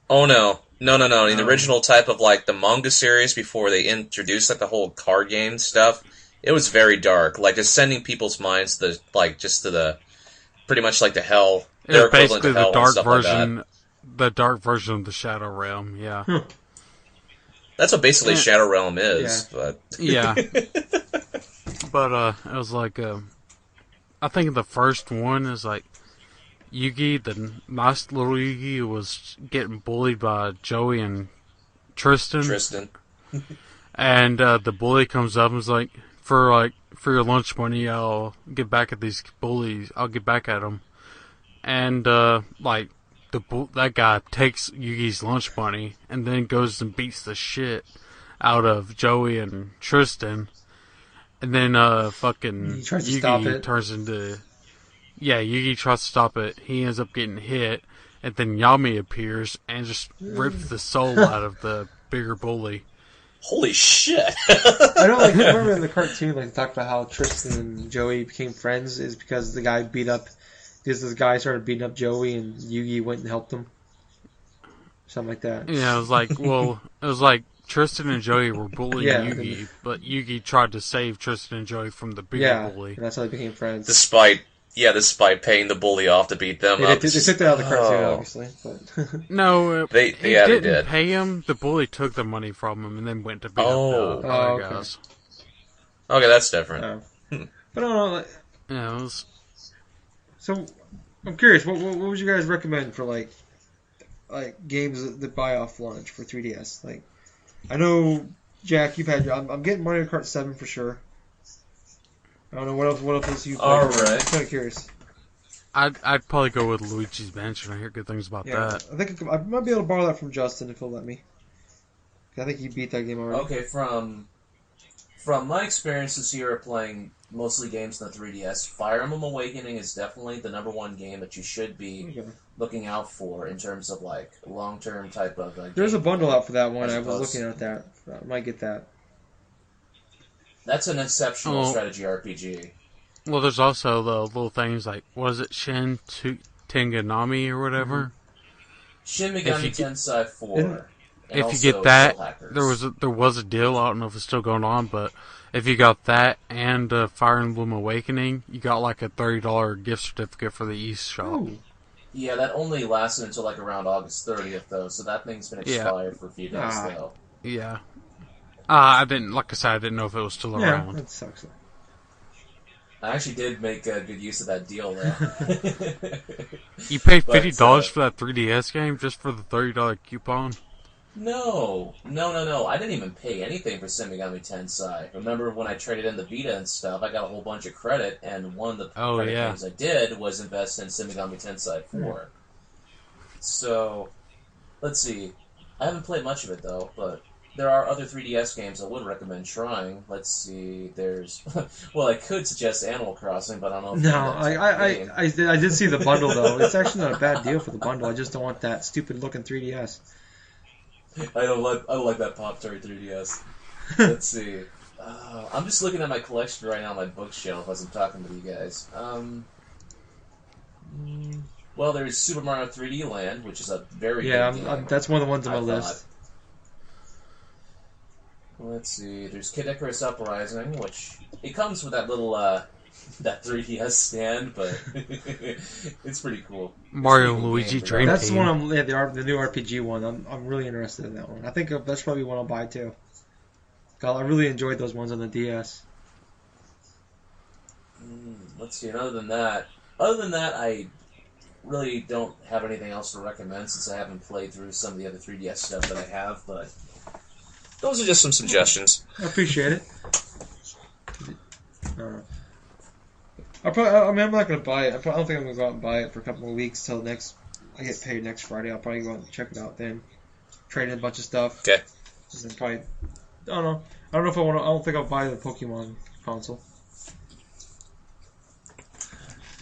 Oh no! In the original type of like the manga series before they introduced like the whole card game stuff, it was very dark. Like just sending people's minds to pretty much like the hell. It was basically the dark version. Like the dark version of the Shadow Realm, yeah. That's what basically Shadow Realm is, but... Yeah. But, it was like, I think the first one is like, Yugi, the nice little Yugi, was getting bullied by Joey and Tristan. And, the bully comes up and is like, for your lunch money, I'll get back at these bullies. I'll get back at them. And, that guy takes Yugi's lunch money and then goes and beats the shit out of Joey and Tristan. And then, Yugi turns into... Yeah, Yugi tries to stop it. He ends up getting hit. And then Yami appears and just rips the soul out of the bigger bully. Holy shit! I know, like, remember in the cartoon, like, they talked about how Tristan and Joey became friends is because the guy because this guy started beating up Joey and Yugi went and helped him. Something like that. Yeah, it was like Tristan and Joey were bullying Yugi, but Yugi tried to save Tristan and Joey from the bigger bully. And that's how they became friends. Despite paying the bully off to beat them up. They took that out of the cartoon, obviously. But. No, they didn't pay him. The bully took the money from him and then went to beat up the other guys. Okay, that's different. But I don't know. Yeah, it was... So, I'm curious, what would you guys recommend for like games that buy off launch for 3DS? Like, I know Jack, I'm getting Mario Kart 7 for sure. I don't know what else you. All right. I'm kind of curious. I'd probably go with Luigi's Mansion. I hear good things about that. I think I might be able to borrow that from Justin if he'll let me. I think he beat that game already. Okay, from my experience this year of playing mostly games on the 3DS, Fire Emblem Awakening is definitely the number one game that you should be looking out for in terms of like long-term type of. There's a bundle out for that one. I was looking at that. I might get that. That's an exceptional strategy RPG. Well, there's also the little things like, what is it, Tenganami or whatever? Shin Megami Tensei 4. And if also you get that, Soul Hackers. there was a deal. I don't know if it's still going on, but if you got that and Fire Emblem Awakening, you got like a $30 gift certificate for the East shop. Ooh. Yeah, that only lasted until like around August 30th, though, so that thing's been expired for a few days, though. Yeah. I didn't, like I said, I didn't know if it was still around. Yeah, that sucks. I actually did make good use of that deal, though. You paid $50 for that 3DS game just for the $30 coupon? No. I didn't even pay anything for Shin Megami Tensei. Remember when I traded in the Vita and stuff, I got a whole bunch of credit, and one of the credit games I did was invest in Shin Megami Tensei 4. So, let's see. I haven't played much of it, though, but there are other 3DS games I would recommend trying. Let's see, there's... well, I could suggest Animal Crossing, but I don't know if I did see the bundle, though. It's actually not a bad deal for the bundle. I just don't want that stupid-looking 3DS. I don't like that Pop-Tart 3DS. Let's see. I'm just looking at my collection right now on my bookshelf as I'm talking to you guys. Well, there's Super Mario 3D Land, which is a very good game. That's one of the ones on my list. Let's see. There's Kid Icarus Uprising, which it comes with that little that 3DS stand, but it's pretty cool. Mario and Luigi Dream Team. That's the one. The new RPG one. I'm really interested in that one. I think that's probably one I'll buy too. God, I really enjoyed those ones on the DS. Let's see. And other than that, I really don't have anything else to recommend since I haven't played through some of the other 3DS stuff that I have. But those are just some suggestions. I appreciate it. I'm not going to buy it. I don't think I'm going to go out and buy it for a couple of weeks till I get paid next Friday. I'll probably go out and check it out then. Trade in a bunch of stuff. Okay. And then probably, I don't know. I don't know if I want to. I don't think I'll buy the Pokemon console.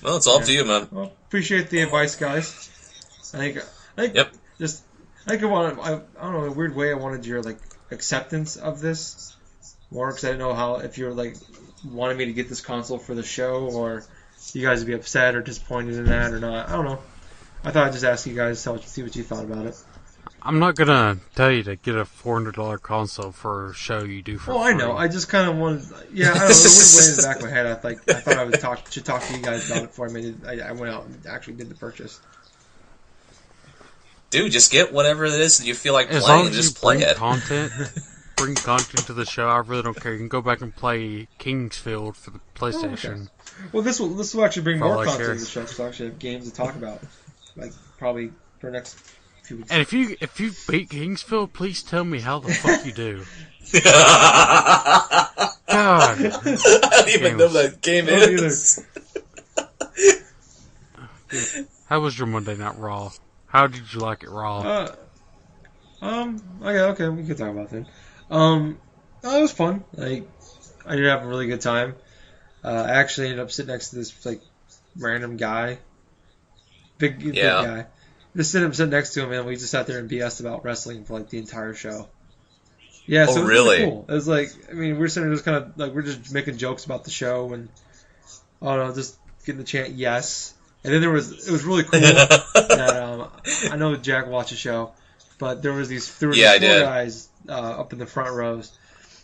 Well, it's all up to you, man. Well, appreciate the advice, guys. I think. Yep. I don't know, in a weird way, I wanted your acceptance of this more because I didn't know if you're wanted me to get this console for the show, or you guys would be upset or disappointed in that or not. I don't know. I thought I'd just ask you guys to see what you thought about it. I'm not gonna tell you to get a $400 console for a show you do for free. I know. I just kind of wanted. Yeah, I don't know. It went way in the back of my head. I thought I should talk to you guys about it before I went out and actually did the purchase. Dude, just get whatever it is that you feel like as playing long and as just you play bring it. Bring content to the show. I really don't care. You can go back and play Kingsfield for the PlayStation. Okay. Well, this will actually bring more content care. to the show because I actually have games to talk about, probably for the next few weeks. And if you beat Kingsfield, please tell me how the fuck you do. God, I don't even know that game is. How was your Monday Night Raw? How did you like it raw? Okay, we can talk about that. It was fun. I did have a really good time. I actually ended up sitting next to this random guy, big guy. Just sitting next to him, and we just sat there and BS'd about wrestling for the entire show. Yeah, so it was really cool. It was we're sitting there just kind of we're just making jokes about the show and I don't know, just getting the chant yes. And then it was really cool that I know Jack watched the show, but there was these four guys up in the front rows.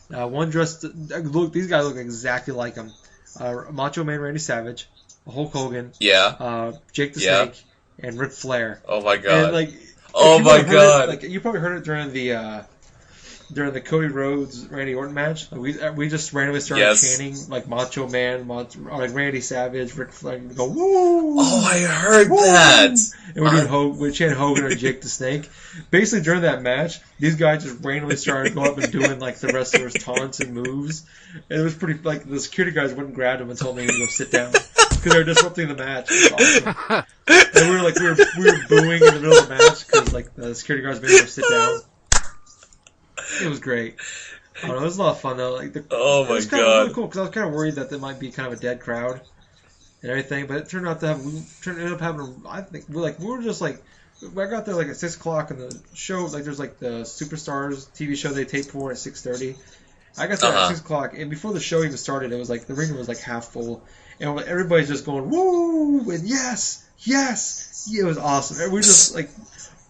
One dressed these guys look exactly like him. Macho Man Randy Savage, Hulk Hogan, Jake the Snake, and Ric Flair. Oh my god! And, oh my god! You probably heard it during the Cody Rhodes Randy Orton match. We just randomly started chanting Macho Man, Randy Savage, Ric Flair, and we go woo! Oh, I heard that. And we chanted Hogan or Jake the Snake. Basically, during that match, these guys just randomly started going up and doing the wrestlers' taunts and moves. And it was pretty the security guys wouldn't grab them and told me to go sit down because they were disrupting the match. It was awesome. And we were booing in the middle of the match because the security guards made them sit down. It was great. I don't know, it was a lot of fun though. Oh my god! It was really cool because I was kind of worried that there might be kind of a dead crowd and everything, but it turned out ended up having. I think we were just I got there at 6 o'clock and the show there's the Superstars TV show they taped for at 6:30. I got there at 6 o'clock and before the show even started, it was the ring was half full and everybody's just going woo and yes. It was awesome. And we just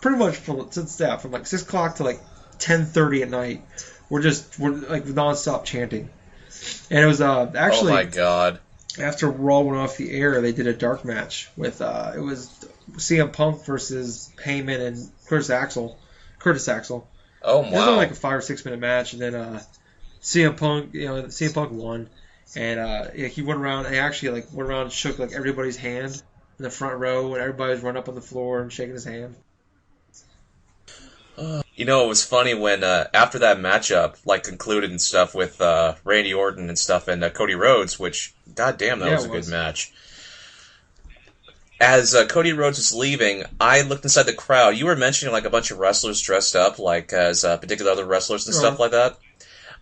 pretty much from 6 o'clock to 10:30 at night. We're like nonstop chanting. And it was actually. Oh my god. After Raw went off the air, they did a dark match with it was CM Punk versus Heyman and Curtis Axel. Oh wow. It was only like a 5 or 6 minute match, and then CM Punk won, and he went around. He actually went around and shook everybody's hand in the front row, and everybody was running up on the floor and shaking his hand. It was funny when after that matchup concluded and stuff with Randy Orton and stuff and Cody Rhodes, which goddamn that was a good match. As Cody Rhodes was leaving, I looked inside the crowd. You were mentioning a bunch of wrestlers dressed up as particular other wrestlers and stuff like that.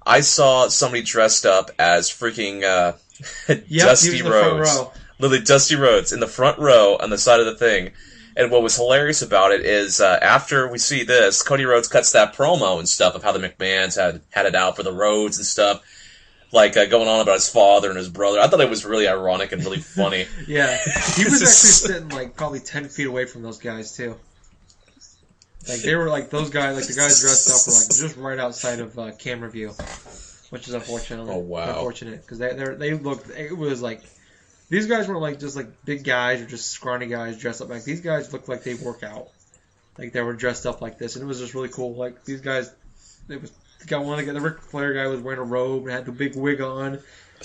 I saw somebody dressed up as freaking Dusty Rhodes. Literally Dusty Rhodes in the front row on the side of the thing. And what was hilarious about it is after we see this, Cody Rhodes cuts that promo and stuff of how the McMahons had it out for the Rhodes and stuff. Going on about his father and his brother. I thought it was really ironic and really funny. Yeah. He was actually sitting probably 10 feet away from those guys too. They were those guys, the guys dressed up were just right outside of camera view, which is unfortunate. Oh wow. Unfortunate because they looked. It was these guys weren't just big guys or just scrawny guys dressed up. These guys looked like they work out. They were dressed up like this, and it was just really cool. These guys, the Ric Flair guy was wearing a robe and had the big wig on,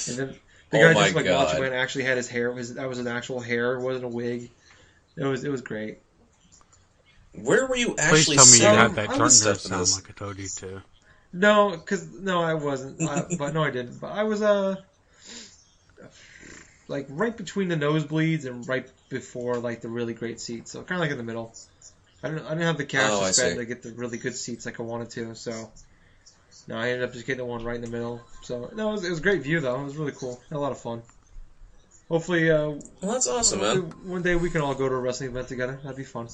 and then the guy just Macho Man actually had his hair. That was an actual hair. It wasn't a wig. It was great. Where were you Please actually tell me you seeing had that all turn this sound stuff in this? like I told you to. No, I wasn't. I didn't. But I was right between the nosebleeds and right before the really great seats. So kind of in the middle. I didn't have the cash to spend to get the really good seats like I wanted to. So no, I ended up just getting the one right in the middle. So no, it was a great view though. It was really cool. Had a lot of fun. Hopefully, well, that's awesome, man. One day we can all go to a wrestling event together. That'd be fun.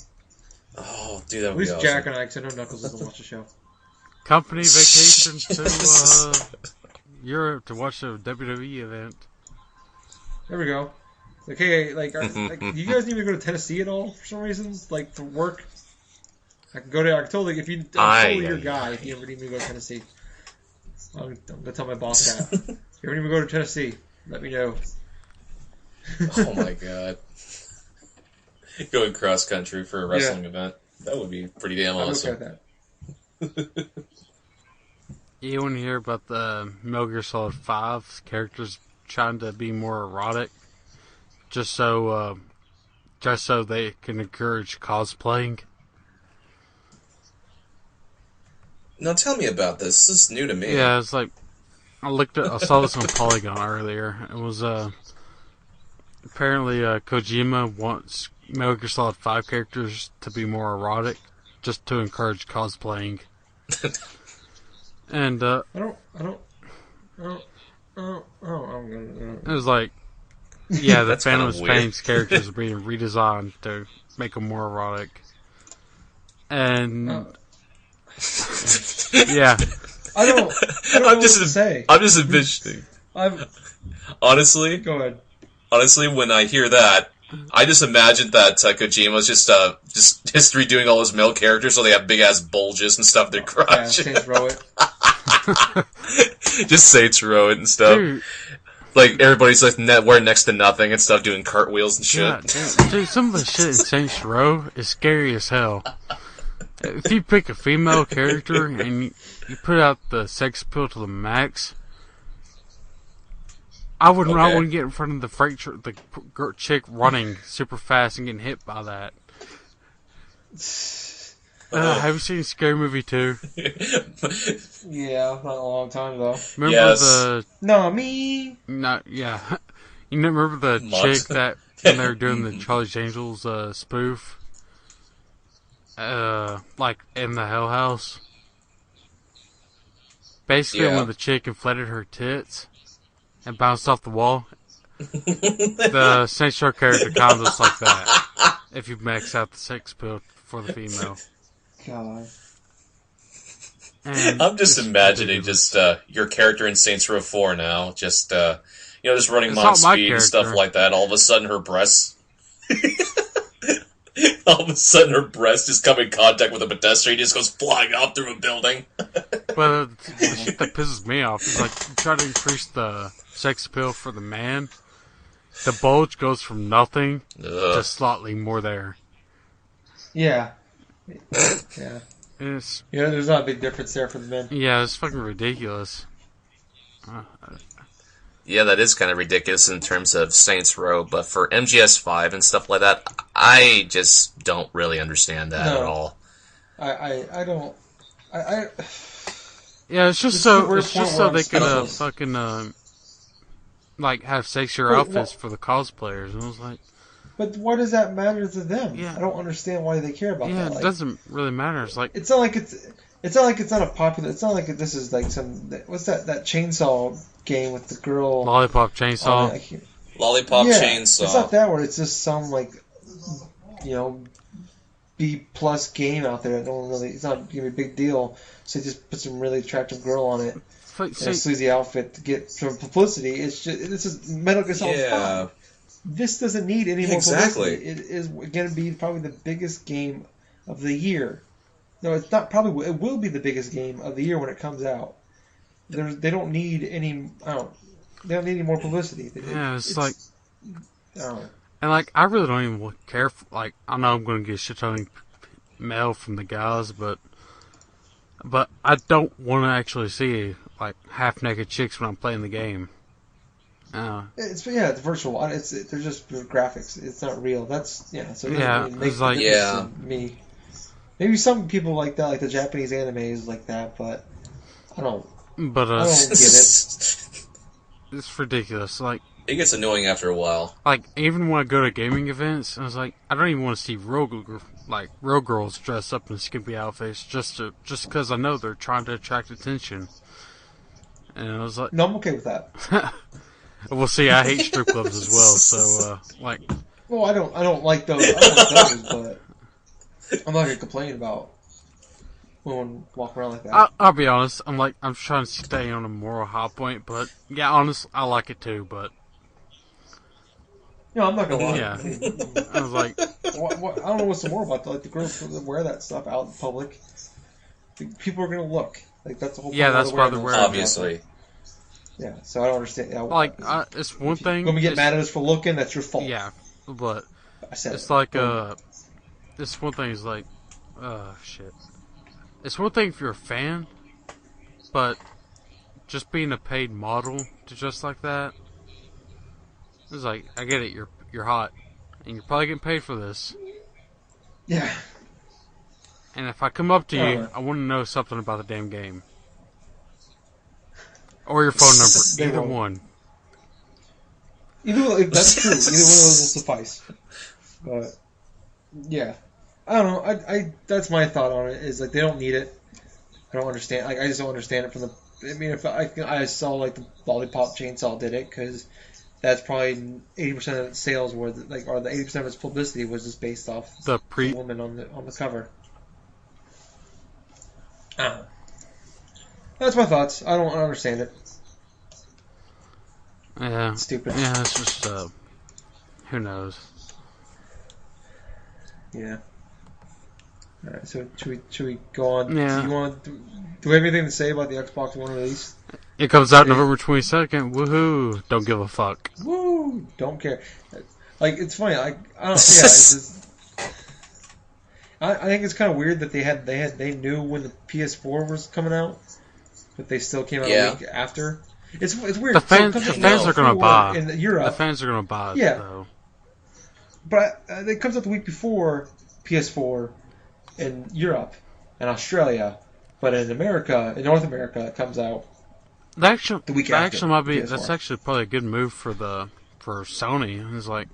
Oh, dude, that would be awesome. At least Jack and I, because I know Knuckles doesn't watch the show. Company vacation to Europe to watch a WWE event. There we go. Hey, do you guys need to go to Tennessee at all for some reason? For work? I'm totally your guy if you ever need me to go to Tennessee. I'm going to tell my boss that. If you ever need me to go to Tennessee, let me know. Oh my god. Going cross country for a wrestling event. That would be pretty damn awesome. You want to hear about the Metal Gear Solid 5 characters trying to be more erotic? Just so they can encourage cosplaying? Now tell me about this. This is new to me. Yeah, it's I saw this on Polygon earlier. It was, apparently, Kojima wants Metal Gear Solid 5 characters to be more erotic, just to encourage cosplaying. And, I don't. It was yeah, the Phantom Pain's characters are being redesigned to make them more erotic. And, yeah. I don't know what to say. I'm just envisioning. Honestly, go ahead. Honestly, when I hear that, I just imagined that Kojima's just redoing all his male characters so they have big ass bulges and stuff in their crotch. Yeah, Saints Row it. Just Saints Row it and stuff. Dude. Everybody's wearing next to nothing and stuff, doing cartwheels and shit. Yeah, dude, some of the shit in Saints Row is scary as hell. If you pick a female character and you put out the sex appeal to the max, I wouldn't get in front of the freight truck, the chick running super fast and getting hit by that. Have you seen Scary Movie 2? Yeah, not a long time though. Remember yeah. You remember the chick that when they were doing the Charlie's Angels spoof? In the Hell House? Basically, when the chick inflated her tits and bounced off the wall, the Saints Row character kind of looks like that. If you max out the sex appeal for the female. God. And I'm just imagining your character in Saints Row 4 now, just running mod speed and stuff like that. All of a sudden, her breasts. All of a sudden, her breast just come in contact with a pedestrian, just goes flying off through a building. But the shit that pisses me off is, like, you try to increase the sex appeal for the man, the bulge goes from nothing to slightly more there. Yeah. Yeah. It's, There's not a big difference there for the men. yeah, it's fucking ridiculous. Yeah, that is kind of ridiculous in terms of Saints Row, but for MGS5 and stuff like that, I just don't really understand that at all. I don't. Yeah, it's just so they could fucking like have sexier outfits for the cosplayers, and I was like, but why does that matter to them? Yeah. I don't understand why they care about that. Yeah, Like, it doesn't really matter. It's like it's not like it's not a popular. It's not like this is like some. What's that chainsaw game with the girl? Lollipop Chainsaw. Lollipop Chainsaw. It's not that word. It's just some like, B+ game out there. It's not gonna be a big deal. So they just put some really attractive girl on it in a sleazy outfit to get some publicity. It's just this is Metal Gear Solid 5. This doesn't need any more publicity. It is going to be probably the biggest game of the year. No, it's not probably. It will be the biggest game of the year when it comes out. They don't need any. They don't need any more publicity. It's like. I don't know. And like, I really don't even care. Like, I know I'm going to get shit ton of mail from the guys, but I don't want to actually see like half naked chicks when I'm playing the game. It's virtual. They're just graphics. It's not real. That's So it's like me. Maybe some people like that, like the Japanese animes like that, but I don't. But I don't get it. It's ridiculous. Like, it gets annoying after a while. Like, even when I go to gaming events, I was like, I don't even want to see real girls dressed up in skimpy outfits just because I know they're trying to attract attention. And I was like, no, I'm okay with that. Well, see, I hate strip clubs as well, so like. Well, I don't like those. I don't like those, but I'm not gonna complain about women walking around like that. I'll be honest. I'm trying to stay on a moral high point, but yeah, honest, I like it too. But I'm not gonna lie. Yeah, I was like, what, I don't know what's more about that. Like the girls that wear that stuff out in public, people are gonna look. Like that's the whole. Yeah, that's why they're wearing it. Obviously. Yeah, so I don't understand. It's one thing. You're gonna get mad at us for looking. That's your fault. Yeah, but I said it's like this one thing is like, shit. It's one thing if you're a fan, but just being a paid model to dress like that, it's like, I get it. You're hot, and you're probably getting paid for this. Yeah. And if I come up to you, I want to know something about the damn game. Or your phone number. Either one. That's true. Either one of those will suffice. But, yeah. I don't know. I that's my thought on it, is like they don't need it. I don't understand. Like, I just don't understand it from the... I mean, if I saw like the Lollipop Chainsaw did it, because that's probably 80% of its sales were, or the 80% of its publicity was just based off the woman on the cover. I don't know. That's my thoughts. I don't understand it. Yeah. It's stupid. Yeah, it's just, who knows? Yeah. Alright, so should we go on? Yeah. Do we have anything to say about the Xbox One release? It comes out November 22nd. Woohoo! Don't give a fuck. Woo! Don't care. Like, it's funny. I don't. Yeah. It's just, I think it's kind of weird that they knew when the PS4 was coming out, but they still came out a week after. It's weird. The fans are gonna buy. In Europe, the fans are gonna buy it, though. But it comes out the week before PS4 in Europe and Australia, but in North America, it comes out the week after. That's actually probably a good move for Sony. It's like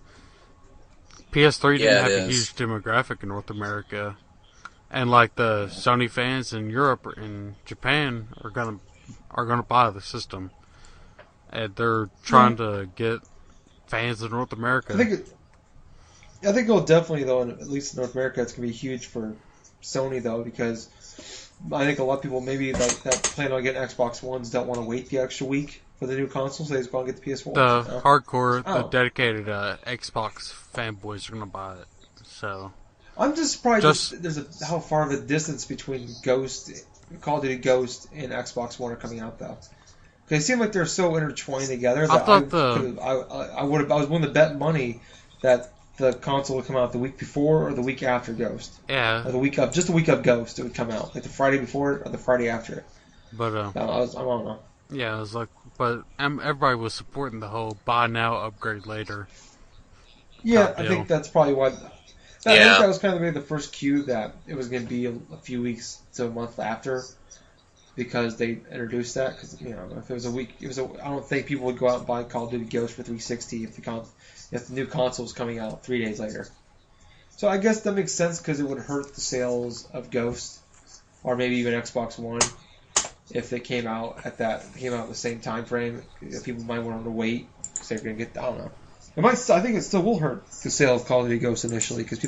PS3 didn't have a huge demographic in North America, and like the Sony fans in Europe and Japan are gonna buy the system, and they're trying to get fans in North America. I think it'll definitely, though, at least in North America, it's going to be huge for Sony, though, because I think a lot of people maybe like that plan on getting Xbox Ones don't want to wait the extra week for the new console, so they just go and get the PS4. The dedicated Xbox fanboys are going to buy it. So I'm just surprised how far of a distance between Call of Duty Ghost and Xbox One are coming out though. They seem like they're so intertwined together that I was willing to bet money that the console would come out the week before or the week after Ghost. Yeah. Or the week of Ghost, it would come out, like the Friday before it or the Friday after it. But I don't know. Yeah, it was like, but everybody was supporting the whole buy now, upgrade later. Yeah, I think that's probably why. I think that was kind of maybe the first cue that it was going to be a few weeks to a month after. Because they introduced that, because if it was a week, I don't think people would go out and buy Call of Duty Ghost for 360 if the new console was coming out 3 days later. So I guess that makes sense because it would hurt the sales of Ghost, or maybe even Xbox One, if they came out at the same time frame. People might want to wait because they're going to get. I don't know. I think it still will hurt the sale of Call of Duty Ghost initially because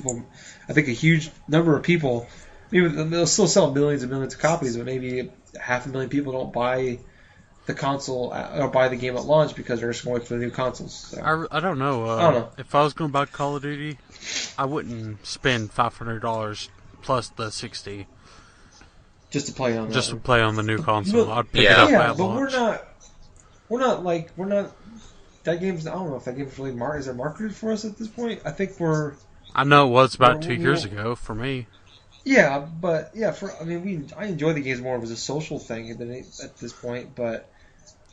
I think a huge number of people. Maybe they'll still sell millions and millions of copies, but maybe 500,000 people don't buy the console or buy the game at launch because they're just going to wait for the new consoles. So. I don't know. I don't know. If I was going to buy Call of Duty, I wouldn't spend $500 plus the $60 just to play on the new console. I'd pick it up at launch. We're not. That game's. I don't know if that game's really is it marketed for us at this point. I think we're. I know it was about 2 years ago for me. Yeah, but I enjoy the games more as a social thing than at this point. But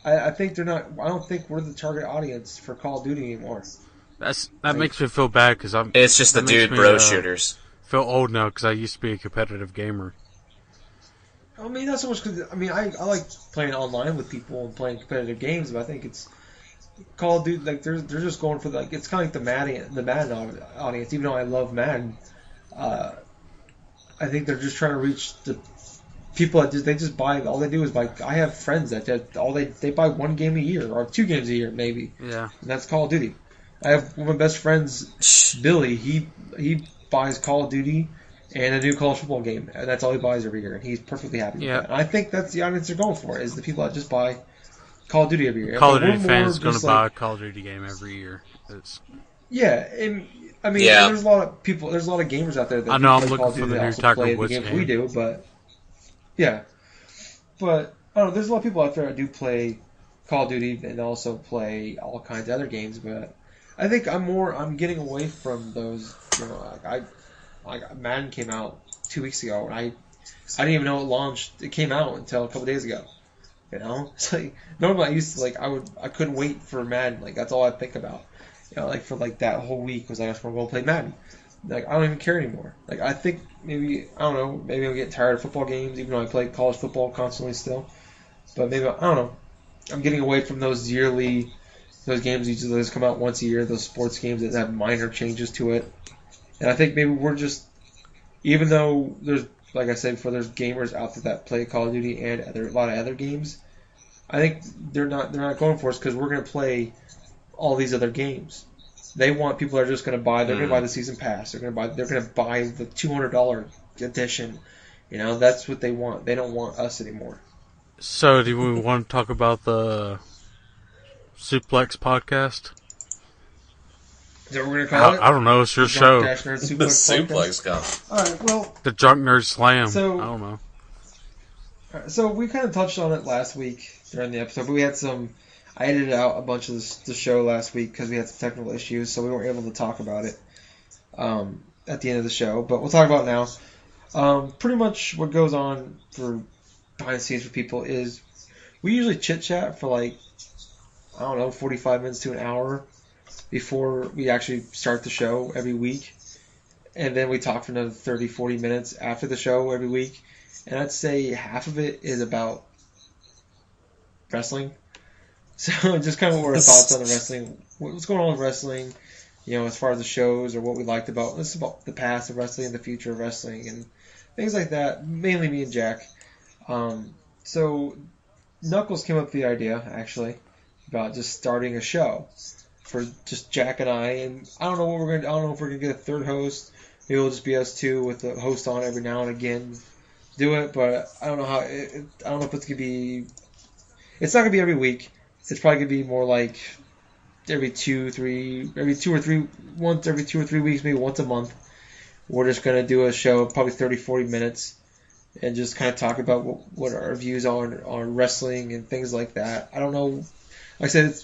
I think they're not. I don't think we're the target audience for Call of Duty anymore. That makes me feel bad because I'm. It's just the dude bro shooters. Feel old now because I used to be a competitive gamer. I mean, not so much because I like playing online with people and playing competitive games, but I think it's Call of Duty. Like they're just going for it's kind of like the Madden audience. Even though I love Madden. I think they're just trying to reach the people that they just buy. All they do is buy. I have friends that they buy one game a year or 2 games a year maybe. Yeah. And that's Call of Duty. I have one of my best friends, Billy. He buys Call of Duty and a new college football game, and that's all he buys every year, and he's perfectly happy with that. And I think that's the audience they're going for is the people that just buy Call of Duty every year. Call of Duty fans going to buy a Call of Duty game every year. And there's a lot of people. There's a lot of gamers out there that I know I'm looking for the new Tiger Woods game. We do, but I don't know. There's a lot of people out there that do play Call of Duty and also play all kinds of other games. But I think I'm getting away from those. Madden came out 2 weeks ago, and I didn't even know it launched. It came out until a couple days ago. It's like normally I used to I couldn't wait for Madden. Like that's all I think about. For that whole week was I just want to go play Madden. I don't even care anymore. I think maybe I'm getting tired of football games, even though I play college football constantly still. But maybe I don't know. I'm getting away from those games usually those come out once a year. Those sports games that have minor changes to it. And I think maybe we're just, even though there's like I said before, there's gamers out there that play Call of Duty and a lot of other games. I think they're not going for us because we're going to play all these other games. They want people that are just going to buy. They're going to buy the season pass. They're going to buy the $200 edition. That's what they want. They don't want us anymore. So, do we want to talk about the Suplex podcast? Is that what we're going to call it? I don't know. It's your show. The Suplex Cup. All right. Well, the Drunk Nerd Slam. So, I don't know. All right, so we kind of touched on it last week during the episode, but we had some. I edited out a bunch of the show last week because we had some technical issues, so we weren't able to talk about it at the end of the show. But we'll talk about it now. Pretty much what goes on for behind the scenes for people is we usually chit-chat for 45 minutes to an hour before we actually start the show every week. And then we talk for another 30, 40 minutes after the show every week. And I'd say half of it is about wrestling. So just kind of what our thoughts on the wrestling, what's going on with wrestling, as far as the shows or what we liked about this, about the past of wrestling and the future of wrestling and things like that. Mainly me and Jack. So Knuckles came up with the idea actually about just starting a show for just Jack and I. And I don't know what I don't know if we're gonna get a third host. Maybe it'll just be us two with the host on every now and again. Do it, but I don't know how. I don't know if it's gonna be. It's not gonna be every week. It's probably going to be more like once every 2 or 3 weeks, maybe once a month. we're just going to do a show of probably 30, 40 minutes and just kind of talk about what our views are on wrestling and things like that. I don't know. Like I said,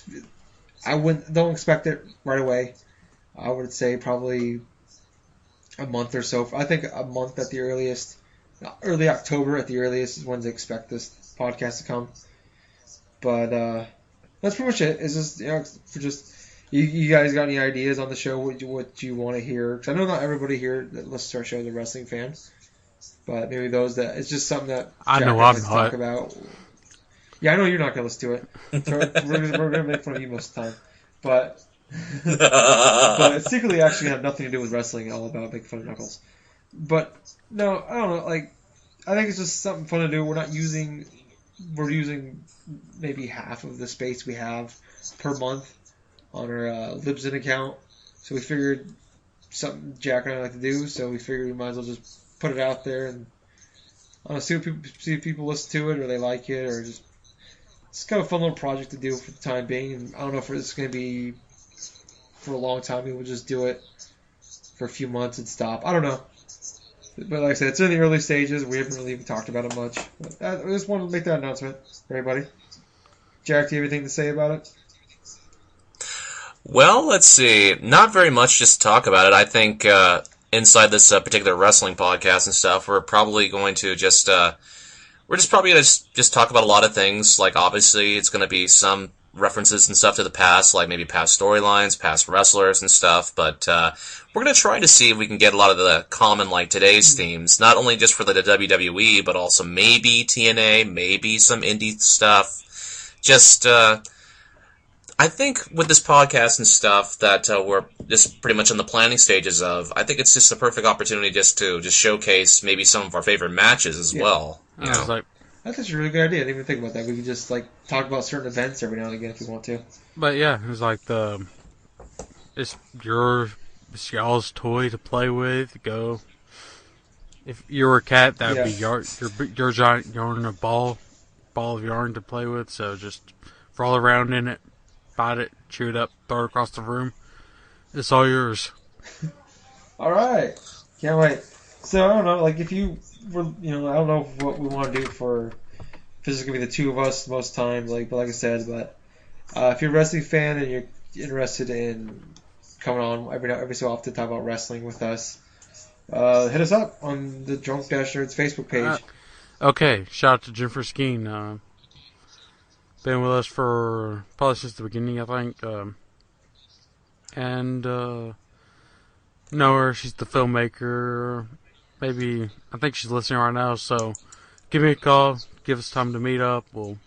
don't expect it right away. I would say probably a month or so. I think a month at the earliest. Early October at the earliest is when they expect this podcast to come. But that's pretty much it. It's just, for just you guys got any ideas on the show? What you want to hear? Because I know not everybody here that listens to our show is a wrestling fan, but maybe those that it's just something that I Jack know and I I'm like to not. talk about. Yeah, I know you're not gonna listen to it. So we're gonna make fun of you most of the time, but secretly actually have nothing to do with wrestling. All about making fun of Knuckles. But no, I don't know. Like, I think it's just something fun to do. We're using maybe half of the space we have per month on our Libsyn account. So we figured something Jack and I like to do. So we figured we might as well just put it out there and see if people listen to it or they like it, or just it's kind of a fun little project to do for the time being. And I don't know if it's going to be for a long time. Maybe we'll just do it for a few months and stop. I don't know. But like I said, it's in the early stages. We haven't really even talked about it much. But I just wanted to make that announcement for everybody. Jack, do you have anything to say about it? Well, let's see. Not very much just to talk about it. I think inside this particular wrestling podcast and stuff, we're probably going to just probably going to just talk about a lot of things. Like, obviously, it's going to be some references and stuff to the past, like maybe past storylines, past wrestlers and stuff, but we're going to try to see if we can get a lot of the common, like, today's themes, not only just for the WWE, but also maybe TNA, maybe some indie stuff. Just, I think with this podcast and stuff that we're just pretty much in the planning stages of, I think it's just the perfect opportunity just to showcase maybe some of our favorite matches as well. You know? That's a really good idea. I didn't even think about that. We could just talk about certain events every now and again if we want to. But yeah, it was like it's y'all's toy to play with. Go. If you were a cat, that would be your giant yarn, a ball of yarn to play with. So just roll around in it, bite it, chew it up, throw it across the room. It's all yours. All right, can't wait. So I don't know, if you were, I don't know what we want to do for. If this is gonna be the two of us most times, but like I said, but if you're a wrestling fan and you're interested in coming on every so often to talk about wrestling with us, hit us up on the Drunk Dash Nerds Facebook page. Okay, shout out to Jennifer Skeen. Been with us for probably since the beginning, I think. And know her. She's the filmmaker. Maybe I think she's listening right now. So give me a call. Give us time to meet up. We'll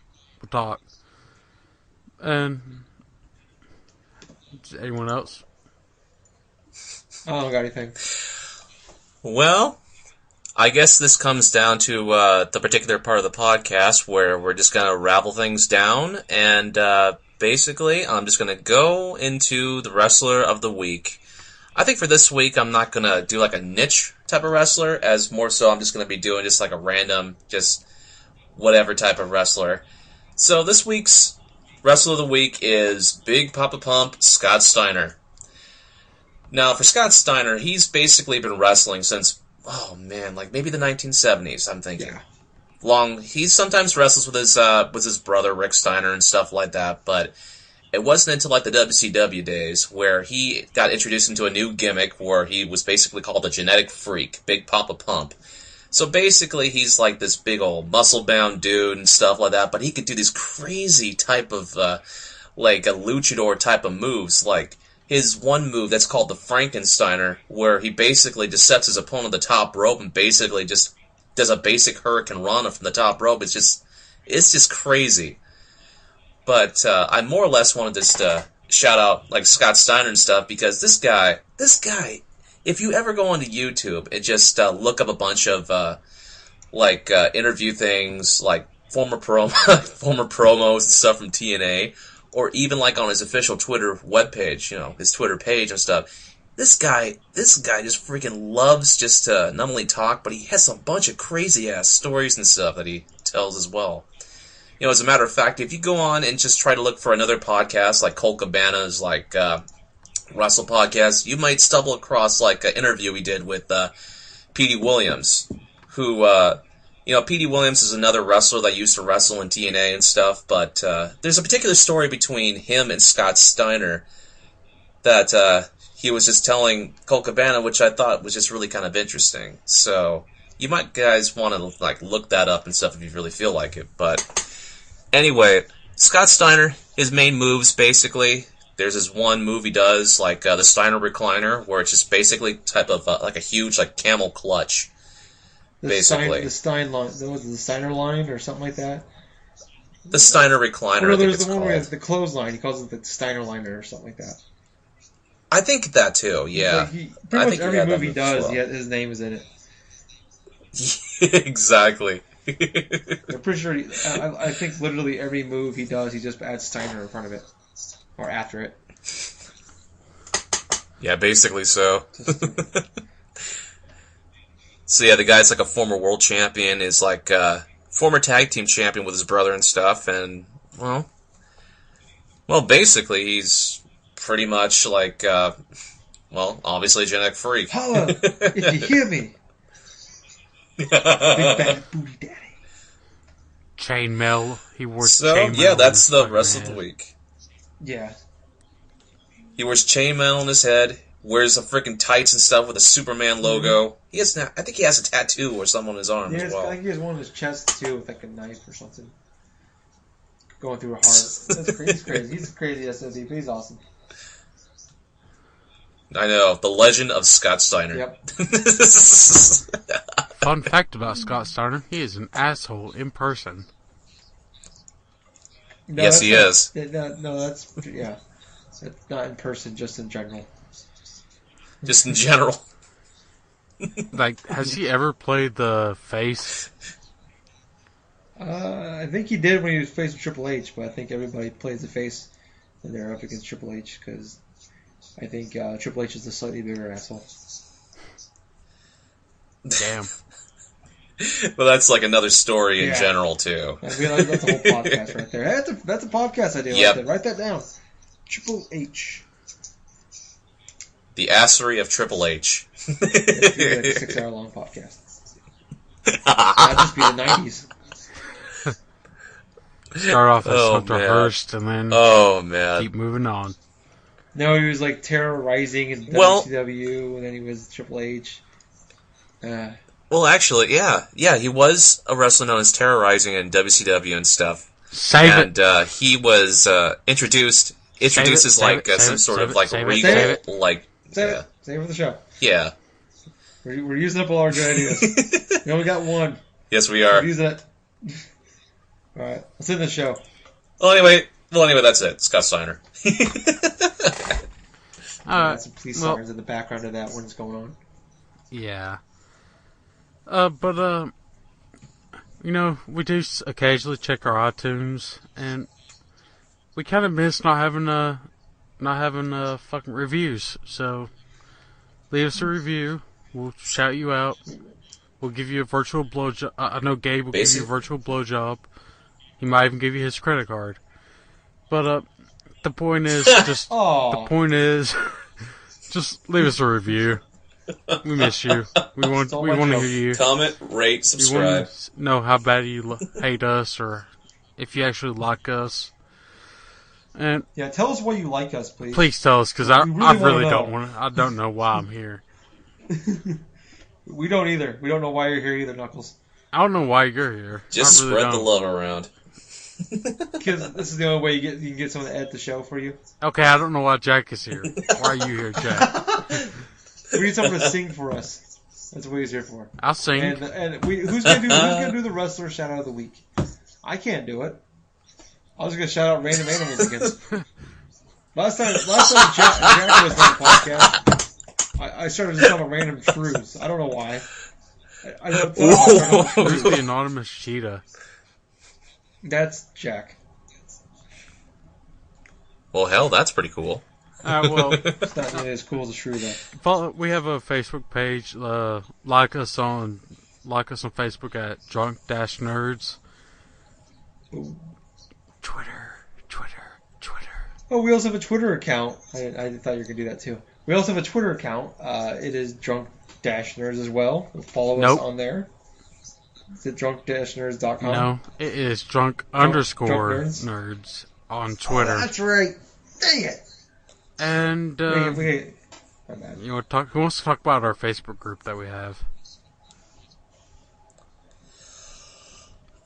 talk. And anyone else? I don't got anything. Well, I guess this comes down to the particular part of the podcast where we're just going to ravel things down, and basically I'm just going to go into the wrestler of the week. I think for this week I'm not going to do like a niche type of wrestler, as more so I'm just going to be doing just like a random, just whatever type of wrestler. So this week's wrestler of the week is Big Papa Pump Scott Steiner. Now for Scott Steiner, he's basically been wrestling since maybe the 1970s, I'm thinking. Yeah. He sometimes wrestles with his brother Rick Steiner and stuff like that, but it wasn't until the WCW days where he got introduced into a new gimmick where he was basically called a genetic freak, Big Papa Pump. So basically he's like this big old muscle-bound dude and stuff like that, but he could do these crazy type of, a luchador type of moves, like his one move that's called the Frankensteiner, where he basically just sets his opponent on the top rope and basically just does a basic Hurricane Rana from the top rope. It's just crazy. But I more or less wanted just to shout out Scott Steiner and stuff, because this guy, if you ever go onto YouTube and just look up a bunch of interview things, like former promos and stuff from TNA, or even on his official Twitter webpage, his Twitter page and stuff. This guy just freaking loves just to not only talk, but he has a bunch of crazy ass stories and stuff that he tells as well. As a matter of fact, if you go on and just try to look for another podcast like Colt Cabana's, Wrestle Podcast, you might stumble across like an interview we did with Petey Williams, who, Petey Williams is another wrestler that used to wrestle in TNA and stuff, but there's a particular story between him and Scott Steiner that he was just telling Colt Cabana, which I thought was just really kind of interesting. So you might guys want to like look that up and stuff if you really feel like it. But anyway, Scott Steiner, his main moves basically, there's this one move he does, like the Steiner recliner, where it's just basically type of like a huge like camel clutch. Basically, the Steiner line or something like that. The Steiner recliner. Oh, no, I think there's it's the one called. where it's the clothesline. He calls it the Steiner liner or something like that. I think that too. Yeah, Pretty much he every had that move he move does, as well. his name is in it. Exactly. I'm pretty sure. I think literally every move he does, he just adds Steiner in front of it or after it. Yeah, basically so. So yeah, the guy's like a former world champion, is like former tag team champion with his brother and stuff, and well, basically he's pretty much like, obviously a genetic freak. Holla if you hear me. Big bad booty daddy. Chainmail. He wore So chainmail. yeah, that's on the his rest fucking of the head. week. Yeah. He wears chainmail on his head, wears a freaking tights and stuff with a Superman logo. He has, I think he has a tattoo or something on his arm as well. I think he has one on his chest too with like a knife or something. Going through a heart. That's crazy. He's crazy. He's a crazy SOD, but he's awesome. I know, the legend of Scott Steiner. Yep. Fun fact about Scott Steiner: he is an asshole in person. No, Yes, he is. No, that's yeah. It's not in person, just in general. Just in general. Like, has he ever played the face? I think he did when he was facing Triple H, but I think everybody plays the face when they're up against Triple H because I think Triple H is a slightly bigger asshole. Damn. Well, that's like another story in Yeah. general, too. I realize that's a whole podcast right there. That's a podcast idea Yep. right there. Write that down. Triple H. The assery of Triple H. It'd be like a 6-hour-long podcast. That'd just be the 90s. Start off as Oh, Hunter man. Hearst and then Oh, man. keep moving on. No, he was like terrorizing in Well- WCW, and then he was Triple H. Well, actually, yeah. Yeah, he was a wrestler known as Terrorizing in WCW and stuff. Save And it. he was introduced as save like it, some save sort it, of like save it, regal, save it. like, Save yeah. it. Save it for the show. Yeah. We're using up all our good ideas. We only got one. Yes, we are. Use it. Alright, let's end the show. Well, anyway, that's it. Scott Steiner. Got some police sirens in the background of that when it's going on. Yeah. But we do occasionally check our iTunes, and we kind of miss not having fucking reviews. So leave us a review. We'll shout you out. We'll give you a virtual blowjob. I know Gabe will give you a virtual blowjob. He might even give you his credit card. But the point is just just leave us a review. We miss you. We want to hear you. Comment, rate, We subscribe. want to know how bad you hate us, or if you actually like us. And Yeah, tell us why you like us, please. please tell us, because I really really wanna don't know. want. I don't know why I'm here. We don't either. We don't know why you're here either, Knuckles. I don't know why you're here. Just I really spread the don't. love around. Because this is the only way you can get someone to edit the show for you. Okay, I don't know why Jack is here. Why are you here, Jack? We need someone to sing for us. That's what he's here for. I'll sing. And who's gonna do the wrestler shout out of the week? I can't do it. I was gonna shout out random animals again. Last time Jack was on the podcast, I started just talking about random shrews. I don't know why. I don't know. Who's the anonymous cheetah? That's Jack. Well, hell, that's pretty cool. Well, It's not nearly as cool as a shrew though. we have a Facebook page. Like us on Facebook at Drunk-Nerds. Ooh. Twitter. Oh, we also have a Twitter account. I thought you were going to do that too. We also have a Twitter account. It is drunk-nerds as well. Follow us on there. Is it drunk-nerds.com? No, it is drunk_nerds on Twitter. Oh, that's right. Dang it. And, Wait. My bad. who wants to talk about our Facebook group that we have?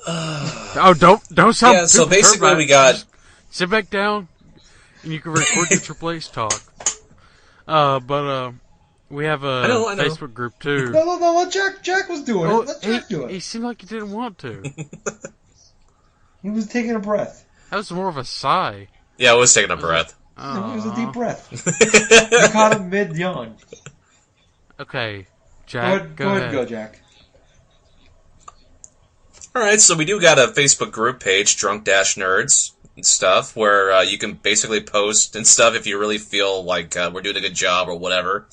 Oh, don't sound. Yeah, so basically we got... Just sit back down, and you can record your Triple H talk. But we have a I know. Facebook group too. No, Jack was doing it. Let Jack do it. He seemed like he didn't want to. He was taking a breath. That was more of a sigh. Yeah, I was taking a breath. No, it was a deep breath. You caught him mid-yawn. Okay, Jack, Go ahead, go, Jack. Alright, so we do got a Facebook group page, Drunk-Nerds and stuff, where you can basically post and stuff if you really feel like we're doing a good job or whatever.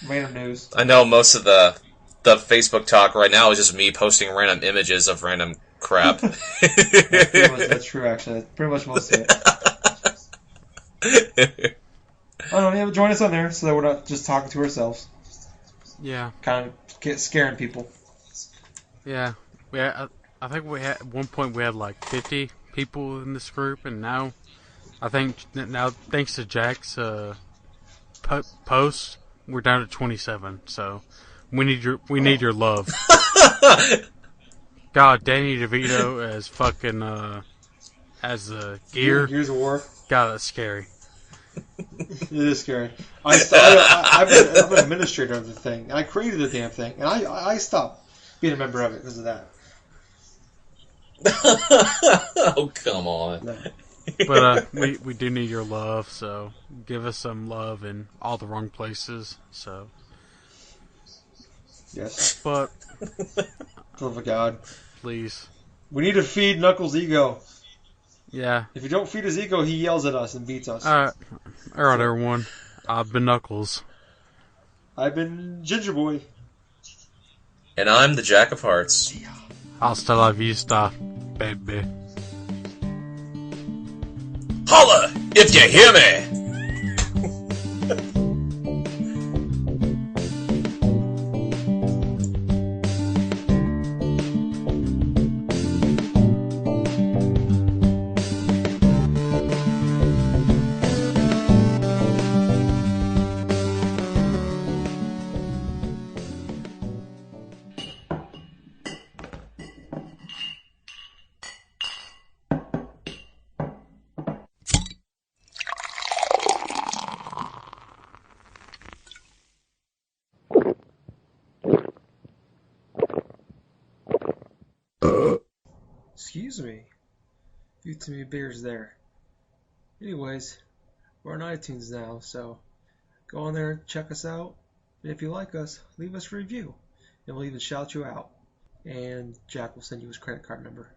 Random news. I know most of the Facebook talk right now is just me posting random images of random crap. That's true, actually. That's pretty much most of it. But join us on there so that we're not just talking to ourselves. Yeah. Kind of scaring people. Yeah. I think at one point we had like 50 people in this group, and now I think thanks to Jack's post, we're down to 27. So we need your love. God, Danny DeVito as fucking as the gear. Gears of War. God, that's scary. It is scary. I'm an administrator of the thing, and I created the damn thing, and I stopped being a member of it because of that. Oh, come on. No. But we do need your love, so give us some love in all the wrong places. So Yes. But Oh my God. Please. We need to feed Knuckles' ego. Yeah. If you don't feed his ego, he yells at us and beats us. Alright, everyone. I've been Knuckles. I've been Gingerboy. And I'm the Jack of Hearts. Hasta la vista, baby. Holla if you hear me! Excuse me. You too many beers there. Anyways, we're on iTunes now, so go on there, check us out, and if you like us, leave us a review, and we'll even shout you out. And Jack will send you his credit card number.